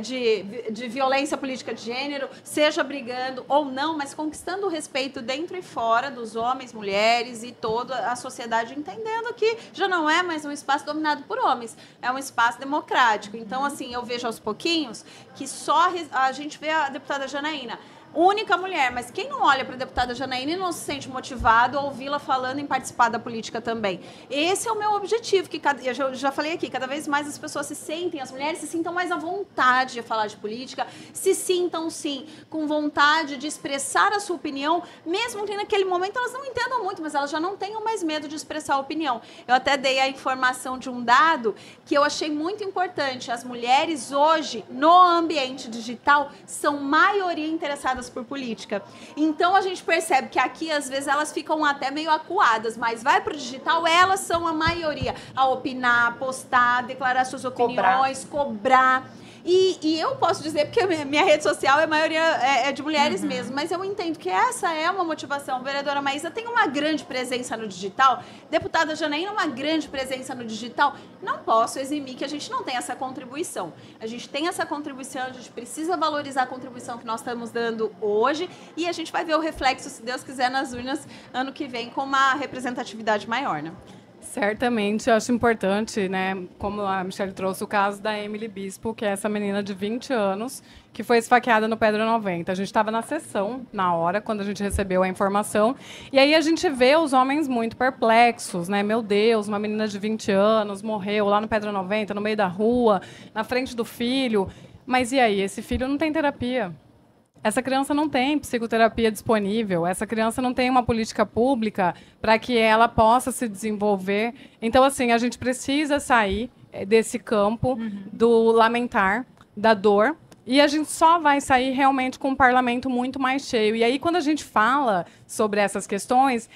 Speaker 4: de violência política de gênero, seja brigando ou não, mas conquistando o respeito dentro e fora dos homens, mulheres e toda a sociedade, entendendo que já não é mais um espaço dominado por homens, é um espaço democrático. Então, assim, eu vejo aos pouquinhos que só a gente vê a deputada Janaína, única mulher, mas quem não olha para a deputada Janaína e não se sente motivado a ouvi-la falando em participar da política também? Esse é o meu objetivo, que eu já falei aqui, cada vez mais as pessoas as mulheres se sintam mais à vontade de falar de política, se sintam, sim, com vontade de expressar a sua opinião, mesmo que naquele momento elas não entendam muito, mas elas já não tenham mais medo de expressar a opinião. Eu até dei a informação de um dado que eu achei muito importante. As mulheres hoje, no ambiente digital, são maioria interessadas por política. Então, a gente percebe que aqui, às vezes, elas ficam até meio acuadas, mas vai para o digital, elas são a maioria a opinar, postar, declarar suas opiniões, cobrar. E eu posso dizer, porque minha rede social, a maioria é de mulheres mesmo, mas eu entendo que essa é uma motivação. Vereadora Maísa tem uma grande presença no digital, deputada Janaína, uma grande presença no digital. Não posso eximir que a gente não tem essa contribuição. A gente tem essa contribuição, a gente precisa valorizar a contribuição que nós estamos dando hoje e a gente vai ver o reflexo, se Deus quiser, nas urnas ano que vem com uma representatividade maior, né?
Speaker 3: Certamente, eu acho importante, né, como a Michelle trouxe, o caso da Emily Bispo, que é essa menina de 20 anos, que foi esfaqueada no Pedra 90. A gente estava na sessão, na hora, quando a gente recebeu a informação, e aí a gente vê os homens muito perplexos, né? Meu Deus, uma menina de 20 anos morreu lá no Pedra 90, no meio da rua, na frente do filho. Mas e aí? Esse filho não tem terapia. Essa criança não tem psicoterapia disponível, essa criança não tem uma política pública para que ela possa se desenvolver. Então, assim, a gente precisa sair desse campo do lamentar, da dor, e a gente só vai sair realmente com um parlamento muito mais cheio. E aí, quando a gente fala sobre essas questões,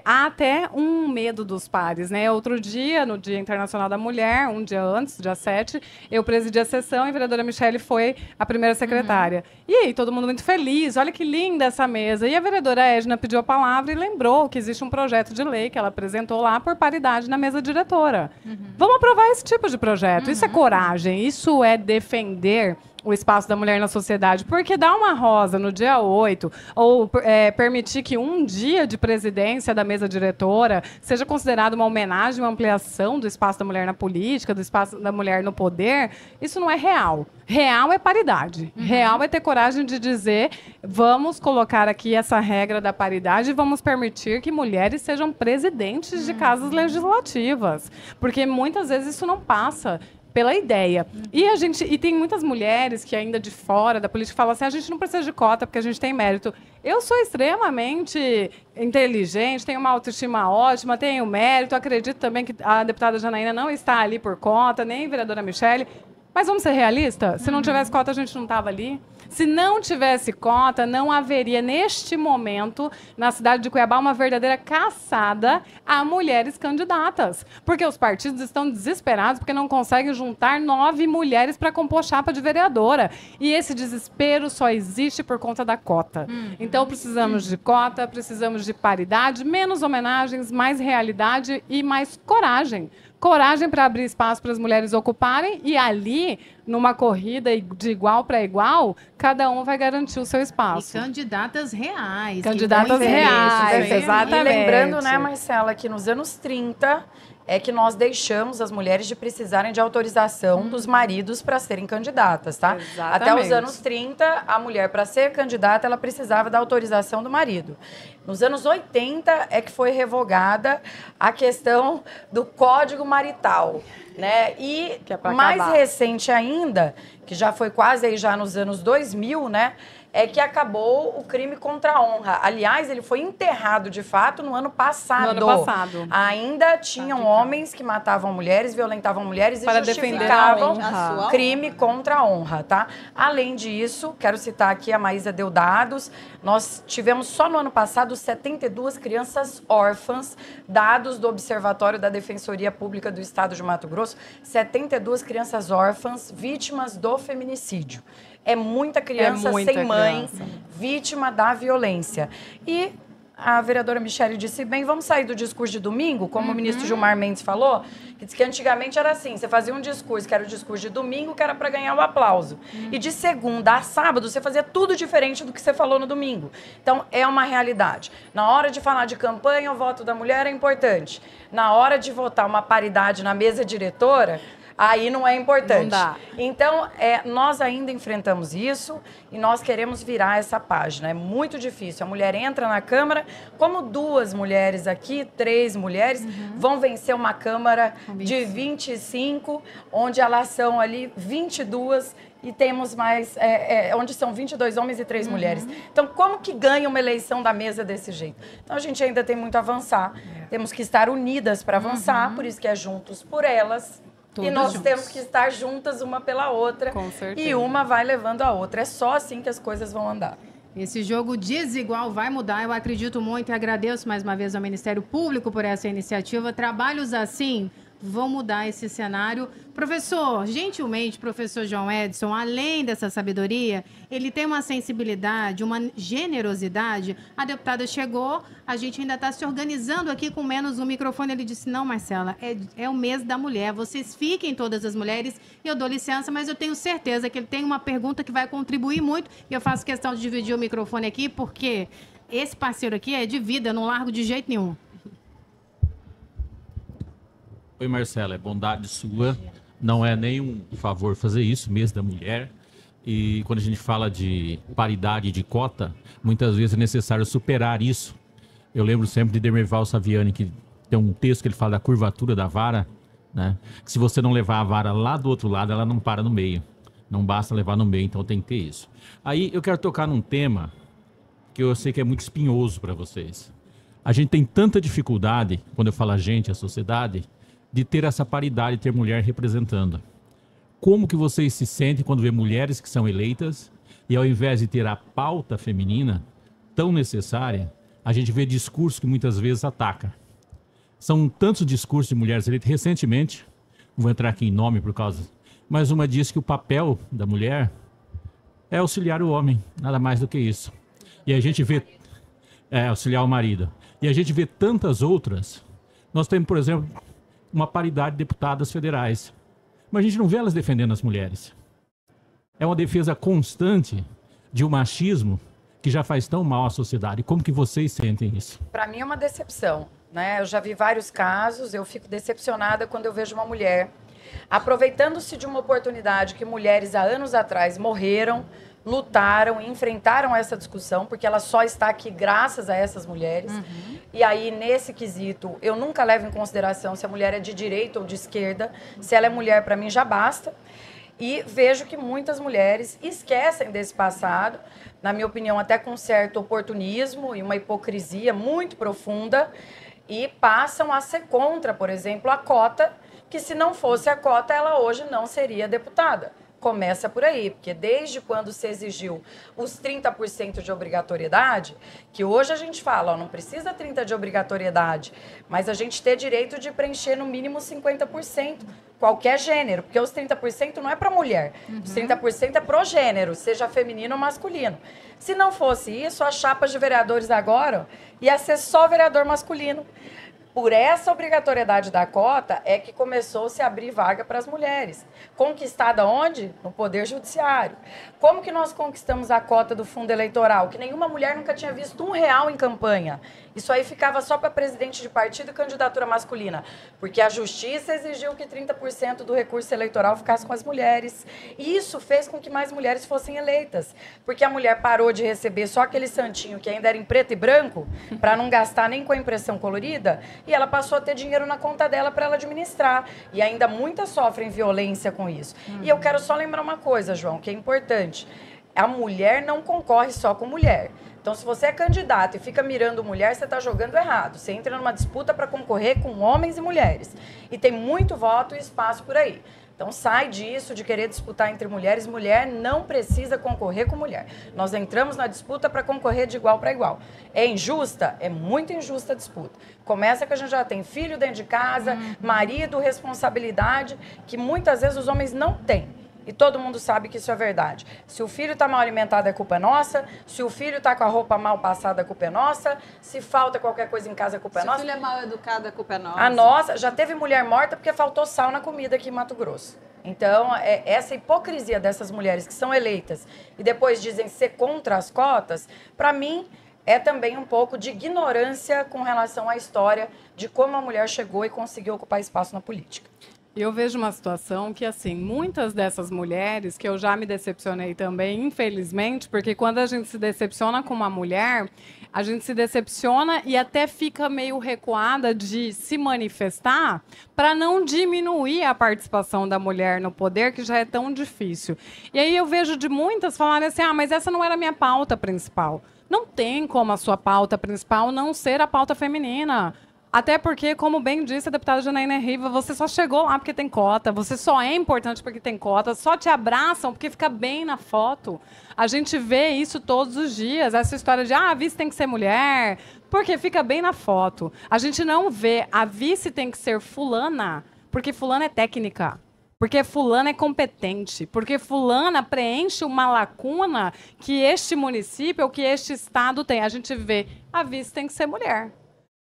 Speaker 3: há até um medo dos pares, né? Outro dia, no Dia Internacional da Mulher, um dia antes, dia 7, eu presidi a sessão e a vereadora Michelle foi a primeira secretária. E aí, todo mundo muito feliz, olha que linda essa mesa. E a vereadora Edna pediu a palavra e lembrou que existe um projeto de lei que ela apresentou lá por paridade na mesa diretora. Vamos aprovar esse tipo de projeto. Isso é coragem, isso é defender o espaço da mulher na sociedade, porque dar uma rosa no dia 8, ou permitir que um dia de presidência da mesa diretora seja considerado uma homenagem, uma ampliação do espaço da mulher na política, do espaço da mulher no poder, isso não é real. Real é paridade. Real é ter coragem de dizer, vamos colocar aqui essa regra da paridade e vamos permitir que mulheres sejam presidentes de casas legislativas. Porque muitas vezes isso não passa pela ideia. E tem muitas mulheres que ainda de fora da política falam assim, a gente não precisa de cota porque a gente tem mérito. Eu sou extremamente inteligente, tenho uma autoestima ótima, tenho mérito, acredito também que a deputada Janaína não está ali por cota, nem a vereadora Michele. Mas vamos ser realistas? Se não tivesse cota, a gente não estava ali. Se não tivesse cota, não haveria, neste momento, na cidade de Cuiabá, uma verdadeira caçada a mulheres candidatas. Porque os partidos estão desesperados porque não conseguem juntar 9 mulheres para compor chapa de vereadora. E esse desespero só existe por conta da cota. Então, precisamos de cota, precisamos de paridade, menos homenagens, mais realidade e mais coragem. Coragem para abrir espaço para as mulheres ocuparem e ali, numa corrida de igual para igual, cada um vai garantir o seu espaço.
Speaker 2: E candidatas reais.
Speaker 3: Candidatas reais, exatamente.
Speaker 5: E lembrando, né, Marcela, que nos anos 30 é que nós deixamos as mulheres de precisarem de autorização dos maridos para serem candidatas, tá?
Speaker 3: Exatamente.
Speaker 5: Até os anos 30, a mulher, para ser candidata, ela precisava da autorização do marido. Nos anos 80 é que foi revogada a questão do Código Marital, né? E mais recente ainda, que já foi quase aí já nos anos 2000, né? É que acabou o crime contra a honra. Aliás, ele foi enterrado de fato no ano passado.
Speaker 3: No ano passado.
Speaker 5: Ainda tinham homens que matavam mulheres, violentavam mulheres
Speaker 3: para
Speaker 5: e justificavam
Speaker 3: defender
Speaker 5: crime contra a honra, tá? Além disso, quero citar aqui, a Maísa deu dados, nós tivemos só no ano passado 72 crianças órfãs, dados do Observatório da Defensoria Pública do Estado de Mato Grosso, 72 crianças órfãs vítimas do feminicídio. É muita criança sem mãe, vítima da violência. E a vereadora Michele disse bem, vamos sair do discurso de domingo, como o ministro Gilmar Mendes falou, que disse que antigamente era assim, você fazia um discurso, que era o discurso de domingo, que era para ganhar o aplauso. E de segunda a sábado, você fazia tudo diferente do que você falou no domingo. Então, é uma realidade. Na hora de falar de campanha, o voto da mulher é importante. Na hora de votar uma paridade na mesa diretora, aí não é importante.
Speaker 3: Não dá.
Speaker 5: Então, nós ainda enfrentamos isso e nós queremos virar essa página. É muito difícil. A mulher entra na Câmara, como 2 mulheres aqui, 3 mulheres, vão vencer uma Câmara de 25, onde elas são ali 22 e temos mais, onde são 22 homens e 3 mulheres. Então, como que ganha uma eleição da mesa desse jeito? Então, a gente ainda tem muito a avançar. Temos que estar unidas para avançar, por isso que é juntos por elas.
Speaker 2: Todas
Speaker 5: e nós
Speaker 2: juntas.
Speaker 5: temos que estar juntas uma pela outra.
Speaker 3: Com certeza.
Speaker 5: E uma vai levando a outra. É só assim que as coisas vão andar.
Speaker 2: Esse jogo desigual vai mudar, eu acredito muito e agradeço mais uma vez ao Ministério Público por essa iniciativa. Trabalhos assim vão mudar esse cenário. Professor, gentilmente, professor João Edson, além dessa sabedoria, ele tem uma sensibilidade, uma generosidade. A deputada chegou, a gente ainda está se organizando aqui com menos um microfone. Ele disse, não, Marcela, é o mês da mulher, vocês fiquem todas as mulheres. E eu dou licença, mas eu tenho certeza que ele tem uma pergunta que vai contribuir muito. E eu faço questão de dividir o microfone aqui, porque esse parceiro aqui é de vida, eu não largo de jeito nenhum.
Speaker 1: Oi, Marcela, é bondade sua, não é nenhum favor fazer isso, mês da mulher. E quando a gente fala de paridade e de cota, muitas vezes é necessário superar isso. Eu lembro sempre de Demerval Saviani, que tem um texto que ele fala da curvatura da vara, né? Que se você não levar a vara lá do outro lado, ela não para no meio. Não basta levar no meio, então tem que ter isso. Aí eu quero tocar num tema que eu sei que é muito espinhoso para vocês. A gente tem tanta dificuldade, quando eu falo a gente, a sociedade, de ter essa paridade, ter mulher representando. Como que vocês se sentem quando vê mulheres que são eleitas e ao invés de ter a pauta feminina tão necessária, a gente vê discursos que muitas vezes ataca. São tantos discursos de mulheres eleitas. Recentemente, não vou entrar aqui em nome por causa, mas uma disse que o papel da mulher é auxiliar o homem, nada mais do que isso. E a gente vê, auxiliar o marido. E a gente vê tantas outras. Nós temos, por exemplo, uma paridade de deputadas federais. Mas a gente não vê elas defendendo as mulheres. É uma defesa constante de um machismo que já faz tão mal à sociedade. Como que vocês sentem isso?
Speaker 5: Para mim é uma decepção, né? Eu já vi vários casos, eu fico decepcionada quando eu vejo uma mulher aproveitando-se de uma oportunidade que mulheres há anos atrás morreram, lutaram e enfrentaram essa discussão, porque ela só está aqui graças a essas mulheres. E aí, nesse quesito, eu nunca levo em consideração se a mulher é de direita ou de esquerda. Se ela é mulher, para mim, já basta. E vejo que muitas mulheres esquecem desse passado, na minha opinião, até com um certo oportunismo e uma hipocrisia muito profunda, e passam a ser contra, por exemplo, a cota, que se não fosse a cota, ela hoje não seria deputada. Começa por aí, porque desde quando se exigiu os 30% de obrigatoriedade, que hoje a gente fala, ó, não precisa 30% de obrigatoriedade, mas a gente ter direito de preencher no mínimo 50%, qualquer gênero, porque os 30% não é para mulher, os 30% é pro gênero, seja feminino ou masculino. Se não fosse isso, as chapas de vereadores agora ia ser só vereador masculino. Por essa obrigatoriedade da cota é que começou-se a abrir vaga para as mulheres. Conquistada onde? No Poder Judiciário. Como que nós conquistamos a cota do fundo eleitoral? Que nenhuma mulher nunca tinha visto R$1 em campanha. Isso aí ficava só para presidente de partido e candidatura masculina. Porque a Justiça exigiu que 30% do recurso eleitoral ficasse com as mulheres. E isso fez com que mais mulheres fossem eleitas. Porque a mulher parou de receber só aquele santinho que ainda era em preto e branco, para não gastar nem com a impressão colorida, e ela passou a ter dinheiro na conta dela para ela administrar. E ainda muitas sofrem violência com isso. E eu quero só lembrar uma coisa, João, que é importante. A mulher não concorre só com mulher. Então, se você é candidato e fica mirando mulher, você está jogando errado. Você entra numa disputa para concorrer com homens e mulheres. E tem muito voto e espaço por aí. Então, sai disso de querer disputar entre mulheres. Mulher não precisa concorrer com mulher. Nós entramos na disputa para concorrer de igual para igual. É injusta? É muito injusta a disputa. Começa que a gente já tem filho dentro de casa, marido, responsabilidade, que muitas vezes os homens não têm. E todo mundo sabe que isso é verdade. Se o filho está mal alimentado, a culpa é nossa. Se o filho está com a roupa mal passada, a culpa é nossa. Se falta qualquer coisa em casa, a culpa é nossa.
Speaker 4: Se o filho é mal educado, a culpa é nossa.
Speaker 5: A nossa. Já teve mulher morta porque faltou sal na comida aqui em Mato Grosso. Então, essa hipocrisia dessas mulheres que são eleitas e depois dizem ser contra as cotas, para mim, é também um pouco de ignorância com relação à história de como a mulher chegou e conseguiu ocupar espaço na política.
Speaker 3: Eu vejo uma situação que, assim, muitas dessas mulheres, que eu já me decepcionei também, infelizmente, porque quando a gente se decepciona com uma mulher, a gente se decepciona e até fica meio recuada de se manifestar para não diminuir a participação da mulher no poder, que já é tão difícil. E aí eu vejo de muitas falarem assim, mas essa não era a minha pauta principal. Não tem como a sua pauta principal não ser a pauta feminina. Até porque, como bem disse a deputada Janaína Riva, você só chegou lá porque tem cota, você só é importante porque tem cota, só te abraçam porque fica bem na foto. A gente vê isso todos os dias, essa história de a vice tem que ser mulher, porque fica bem na foto. A gente não vê a vice tem que ser fulana, porque fulana é técnica. Porque fulana é competente, porque fulana preenche uma lacuna que este município ou que este estado tem. A gente vê a vice tem que ser mulher.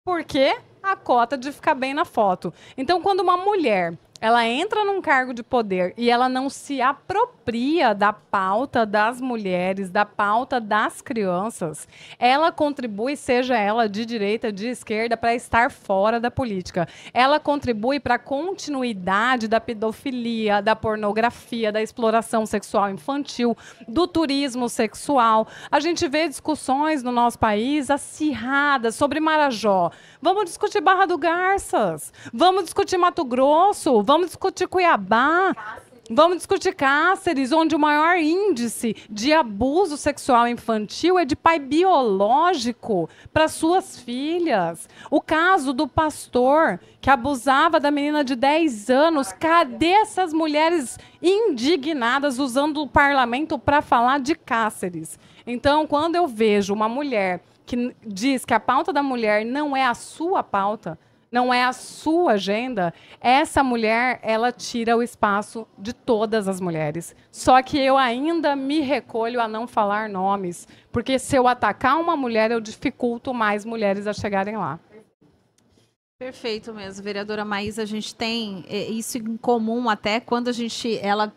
Speaker 3: Por quê? A cota de ficar bem na foto. Então, quando uma mulher ela entra num cargo de poder e ela não se apropria da pauta das mulheres, da pauta das crianças, ela contribui, seja ela de direita, de esquerda, para estar fora da política. Ela contribui para a continuidade da pedofilia, da pornografia, da exploração sexual infantil, do turismo sexual. A gente vê discussões no nosso país acirradas sobre Marajó. Vamos discutir Barra do Garças, vamos discutir Mato Grosso, vamos discutir Cuiabá, vamos discutir Cáceres, onde o maior índice de abuso sexual infantil é de pai biológico para suas filhas. O caso do pastor que abusava da menina de 10 anos. Cadê essas mulheres indignadas usando o parlamento para falar de Cáceres? Então, quando eu vejo uma mulher que diz que a pauta da mulher não é a sua pauta, não é a sua agenda, essa mulher, ela tira o espaço de todas as mulheres. Só que eu ainda me recolho a não falar nomes, porque se eu atacar uma mulher, eu dificulto mais mulheres a chegarem lá.
Speaker 4: Perfeito mesmo, vereadora Maísa, a gente tem isso em comum até quando ela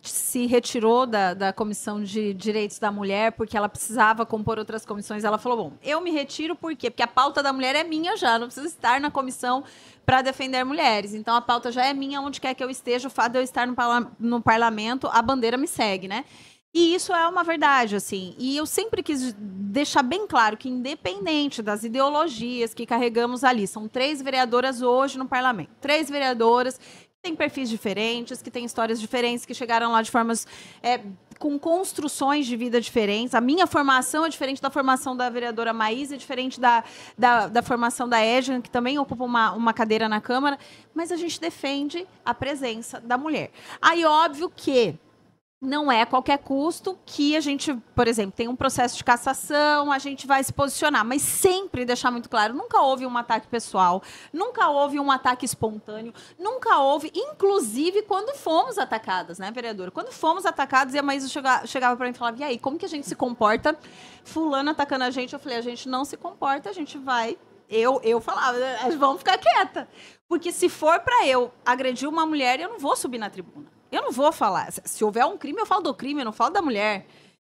Speaker 4: se retirou da Comissão de Direitos da Mulher, porque ela precisava compor outras comissões. Ela falou, bom, eu me retiro por quê? Porque a pauta da mulher é minha já, não preciso estar na comissão para defender mulheres. Então, a pauta já é minha, onde quer que eu esteja, o fato de eu estar no parlamento, a bandeira me segue, né? E isso é uma verdade, assim. E eu sempre quis deixar bem claro que, independente das ideologias que carregamos ali, são 3 vereadoras hoje no parlamento. 3 vereadoras que têm perfis diferentes, que têm histórias diferentes, que chegaram lá de formas... com construções de vida diferentes. A minha formação é diferente da formação da vereadora Maísa, é diferente da formação da Edna, que também ocupa uma cadeira na Câmara, mas a gente defende a presença da mulher. Aí, óbvio que não é a qualquer custo que a gente, por exemplo, tem um processo de cassação, a gente vai se posicionar, mas sempre deixar muito claro, nunca houve um ataque pessoal, nunca houve um ataque espontâneo, nunca houve, inclusive quando fomos atacadas, né, vereadora? Quando fomos atacadas e a Maísa chegava para mim e falava, e aí, como que a gente se comporta? Fulano atacando a gente, eu falei, a gente não se comporta, a gente vai... Eu falava, vamos ficar quieta, porque se for para eu agredir uma mulher, eu não vou subir na tribuna. Eu não vou falar. Se houver um crime, eu falo do crime, eu não falo da mulher.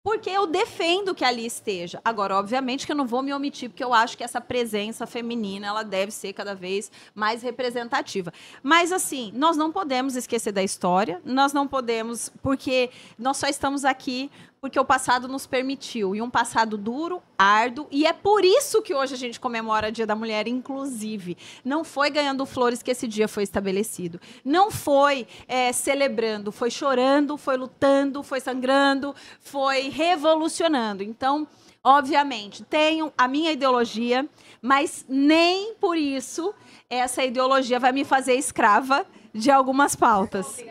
Speaker 4: Porque eu defendo que ali esteja. Agora, obviamente que eu não vou me omitir, porque eu acho que essa presença feminina, ela deve ser cada vez mais representativa. Mas, assim, nós não podemos esquecer da história, nós não podemos, porque nós só estamos aqui porque o passado nos permitiu, e um passado duro, árduo, e é por isso que hoje a gente comemora o Dia da Mulher, inclusive. Não foi ganhando flores que esse dia foi estabelecido. Não foi celebrando, foi chorando, foi lutando, foi sangrando, foi revolucionando. Então, obviamente, tenho a minha ideologia, mas nem por isso essa ideologia vai me fazer escrava de algumas pautas.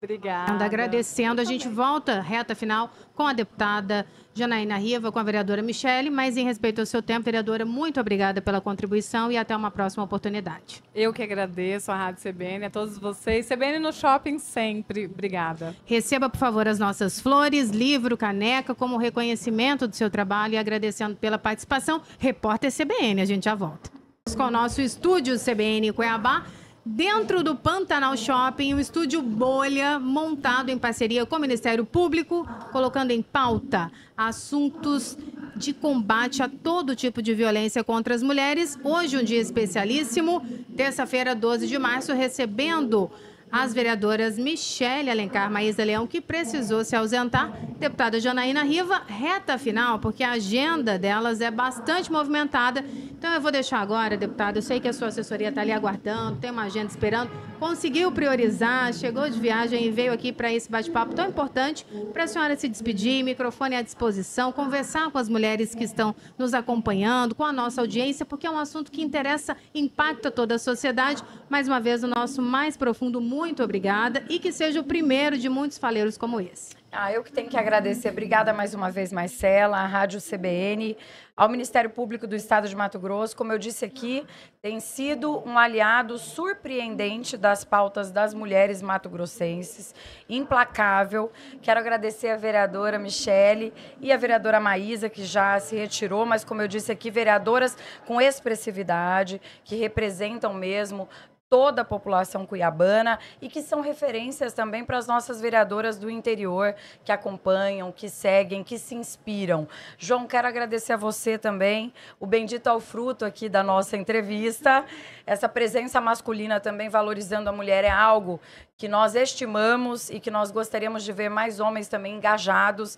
Speaker 3: Obrigada.
Speaker 2: Agradecendo, a gente volta reta final com a deputada Janaína Riva, com a vereadora Michele, mas em respeito ao seu tempo, vereadora, muito obrigada pela contribuição e até uma próxima oportunidade.
Speaker 3: Eu que agradeço a Rádio CBN, a todos vocês. CBN no shopping sempre. Obrigada.
Speaker 2: Receba, por favor, as nossas flores, livro, caneca, como reconhecimento do seu trabalho e agradecendo pela participação. Repórter CBN, a gente já volta. Com o nosso estúdio CBN Cuiabá, dentro do Pantanal Shopping, um estúdio bolha montado em parceria com o Ministério Público, colocando em pauta assuntos de combate a todo tipo de violência contra as mulheres. Hoje, um dia especialíssimo, terça-feira, 12 de março, recebendo as vereadoras Michele Alencar, Maísa Leão, que precisou se ausentar, deputada Janaína Riva, reta final, porque a agenda delas é bastante movimentada. Então, eu vou deixar agora, deputada, eu sei que a sua assessoria está ali aguardando, tem uma agenda esperando, conseguiu priorizar, chegou de viagem e veio aqui para esse bate-papo tão importante, para a senhora se despedir, microfone à disposição, conversar com as mulheres que estão nos acompanhando, com a nossa audiência, porque é um assunto que interessa, impacta toda a sociedade. Mais uma vez, o nosso mais profundo muito obrigada e que seja o primeiro de muitos faleiros como esse.
Speaker 5: Eu que tenho que agradecer. Obrigada mais uma vez, Marcela, à Rádio CBN, ao Ministério Público do Estado de Mato Grosso. Como eu disse aqui, tem sido um aliado surpreendente das pautas das mulheres mato-grossenses, implacável. Quero agradecer a vereadora Michele e a vereadora Maísa, que já se retirou, mas, como eu disse aqui, vereadoras com expressividade, que representam mesmo toda a população cuiabana e que são referências também para as nossas vereadoras do interior, que acompanham, que seguem, que se inspiram. João, quero agradecer a você também, o bendito ao fruto aqui da nossa entrevista. Essa presença masculina também valorizando a mulher é algo que nós estimamos e que nós gostaríamos de ver mais homens também engajados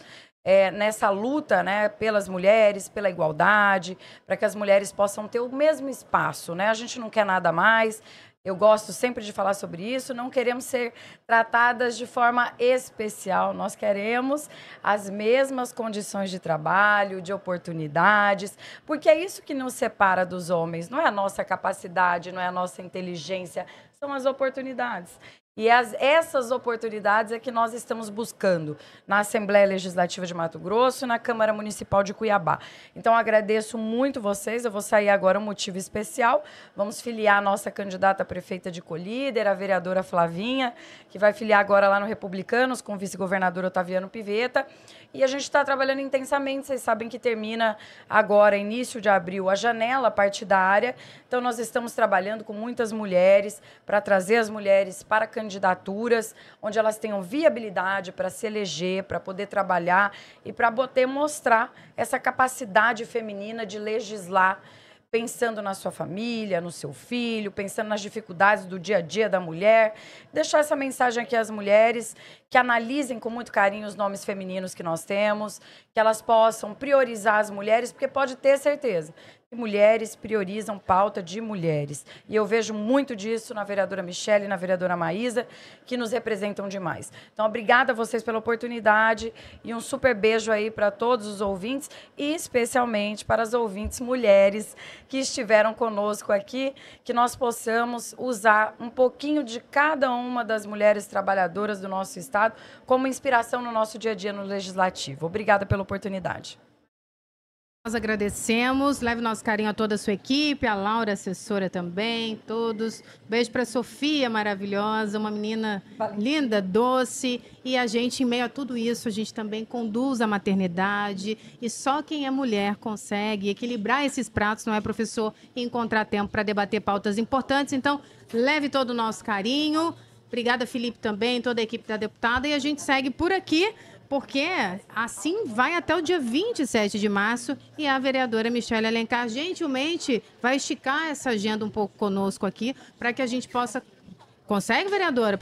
Speaker 5: nessa luta, né, pelas mulheres, pela igualdade, para que as mulheres possam ter o mesmo espaço, né? A gente não quer nada mais. Eu gosto sempre de falar sobre isso, não queremos ser tratadas de forma especial, nós queremos as mesmas condições de trabalho, de oportunidades, porque é isso que nos separa dos homens, não é a nossa capacidade, não é a nossa inteligência, são as oportunidades. E essas oportunidades é que nós estamos buscando na Assembleia Legislativa de Mato Grosso e na Câmara Municipal de Cuiabá. Então, agradeço muito vocês. Eu vou sair agora um motivo especial. Vamos filiar a nossa candidata a prefeita de Colíder, a vereadora Flavinha, que vai filiar agora lá no Republicanos com o vice-governador Otaviano Pivetta. E a gente está trabalhando intensamente. Vocês sabem que termina agora, início de abril, a janela partidária. Então, nós estamos trabalhando com muitas mulheres para trazer as mulheres para a candidaturas, onde elas tenham viabilidade para se eleger, para poder trabalhar e para poder mostrar essa capacidade feminina de legislar, pensando na sua família, no seu filho, pensando nas dificuldades do dia a dia da mulher. Deixar essa mensagem aqui às mulheres, que analisem com muito carinho os nomes femininos que nós temos, que elas possam priorizar as mulheres, porque pode ter certeza que mulheres priorizam pauta de mulheres. E eu vejo muito disso na vereadora Michele e na vereadora Maísa, que nos representam demais. Então, obrigada a vocês pela oportunidade e um super beijo aí para todos os ouvintes e especialmente para as ouvintes mulheres que estiveram conosco aqui, que nós possamos usar um pouquinho de cada uma das mulheres trabalhadoras do nosso estado como inspiração no nosso dia a dia no Legislativo. Obrigada pela oportunidade.
Speaker 2: Nós agradecemos, leve nosso carinho a toda a sua equipe, a Laura, assessora também, todos. Beijo para a Sofia, maravilhosa, uma menina linda, doce. E a gente, em meio a tudo isso, a gente também conduz a maternidade. E só quem é mulher consegue equilibrar esses pratos, não é, professor? E encontrar tempo para debater pautas importantes. Então, leve todo o nosso carinho. Obrigada, Felipe, também, toda a equipe da deputada. E a gente segue por aqui, porque assim vai até o dia 27 de março e a vereadora Michele Alencar gentilmente vai esticar essa agenda um pouco conosco aqui para que a gente possa... Consegue, vereadora?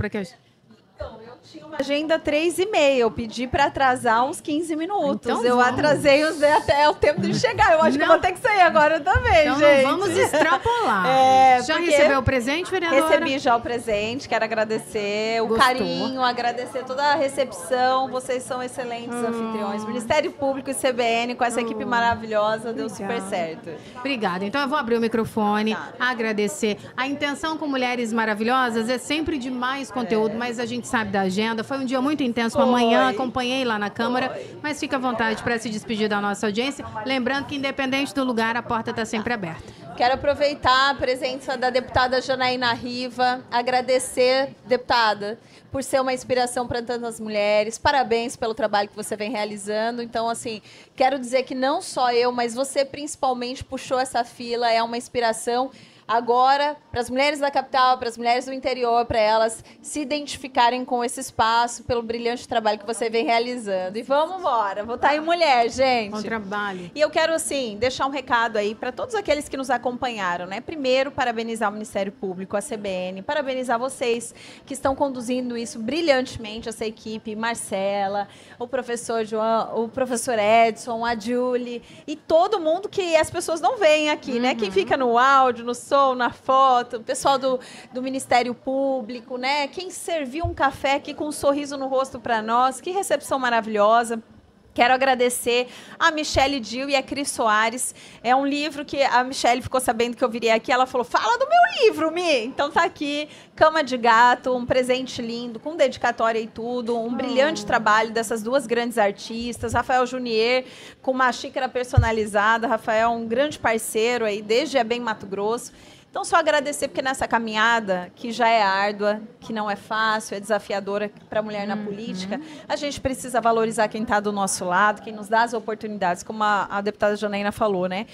Speaker 4: Então, eu tinha uma agenda 3h30, eu pedi para atrasar uns 15 minutos.
Speaker 2: Então,
Speaker 4: eu atrasei até o tempo de chegar. Eu acho que eu vou ter que sair agora também,
Speaker 2: então,
Speaker 4: gente.
Speaker 2: Não vamos extrapolar. Já recebeu o presente, vereadora?
Speaker 4: Recebi já o presente, quero agradecer o carinho, agradecer toda a recepção. Vocês são excelentes anfitriões. Ministério Público e CBN, com essa equipe maravilhosa, deu super certo.
Speaker 2: Obrigada. Então, eu vou abrir o microfone, agradecer. A intenção com Mulheres Maravilhosas é sempre de mais conteúdo, mas a gente sabe da agenda. Foi um dia muito intenso amanhã, acompanhei lá na Câmara, mas fica à vontade para se despedir da nossa audiência. Lembrando que, independente do lugar, a porta está sempre aberta.
Speaker 4: Quero aproveitar a presença da deputada Janaína Riva, agradecer, deputada, por ser uma inspiração para tantas mulheres. Parabéns pelo trabalho que você vem realizando. Então, assim, quero dizer que não só eu, mas você principalmente puxou essa fila, é uma inspiração agora para as mulheres da capital, para as mulheres do interior, para elas se identificarem com esse espaço, pelo brilhante trabalho que você vem realizando. E vamos embora, votar em mulher, gente.
Speaker 2: Bom trabalho.
Speaker 4: E eu quero, assim, deixar um recado aí para todos aqueles que nos acompanharam, né? Primeiro, parabenizar o Ministério Público, a CBN, parabenizar vocês que estão conduzindo isso brilhantemente, essa equipe, Marcela, o professor João, o professor Edson, a Julie e todo mundo que as pessoas não veem aqui, né? Quem fica no áudio, no som, na foto, o pessoal do Ministério Público, né? Quem serviu um café aqui com um sorriso no rosto para nós, que recepção maravilhosa. Quero agradecer a Michele Dil e a Cris Soares. É um livro que a Michele ficou sabendo que eu viria aqui. Ela falou, fala do meu livro, Mi. Então tá aqui, Cama de Gato, um presente lindo, com dedicatória e tudo. Um brilhante trabalho dessas duas grandes artistas. Rafael Junier, com uma xícara personalizada. Rafael, um grande parceiro aí, desde Ebem, Mato Grosso. Então, só agradecer, porque nessa caminhada, que já é árdua, que não é fácil, é desafiadora para a mulher na política, a gente precisa valorizar quem está do nosso lado, quem nos dá as oportunidades, como a deputada Janaína falou, né?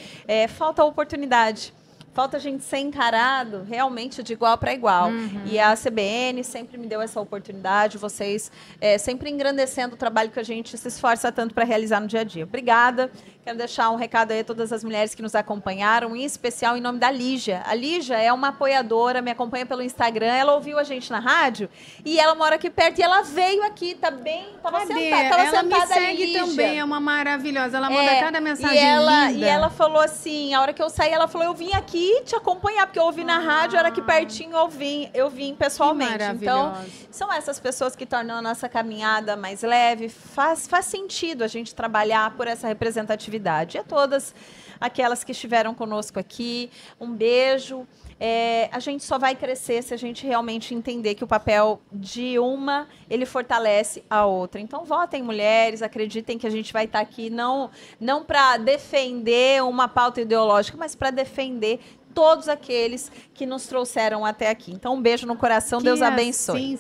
Speaker 4: Falta oportunidade. Falta a gente ser encarado realmente de igual para igual. E a CBN sempre me deu essa oportunidade, vocês sempre engrandecendo o trabalho que a gente se esforça tanto para realizar no dia a dia. Obrigada. Quero deixar um recado aí a todas as mulheres que nos acompanharam, em especial em nome da Lígia. A Lígia é uma apoiadora, me acompanha pelo Instagram, ela ouviu a gente na rádio e ela mora aqui perto e ela veio aqui, estava sentada,
Speaker 2: ela me segue também, é uma maravilhosa, ela manda cada mensagem linda.
Speaker 4: E ela falou assim, a hora que eu saí, ela falou, eu vim aqui te acompanhar, porque eu ouvi na rádio, era aqui pertinho, eu vim pessoalmente. Então, são essas pessoas que tornam a nossa caminhada mais leve, faz sentido a gente trabalhar por essa representatividade. E a todas aquelas que estiveram conosco aqui, um beijo. A gente só vai crescer se a gente realmente entender que o papel de uma, ele fortalece a outra. Então, votem mulheres, acreditem que a gente vai estar aqui não para defender uma pauta ideológica, mas para defender todos aqueles que nos trouxeram até aqui. Então, um beijo no coração, Deus abençoe.
Speaker 2: Assim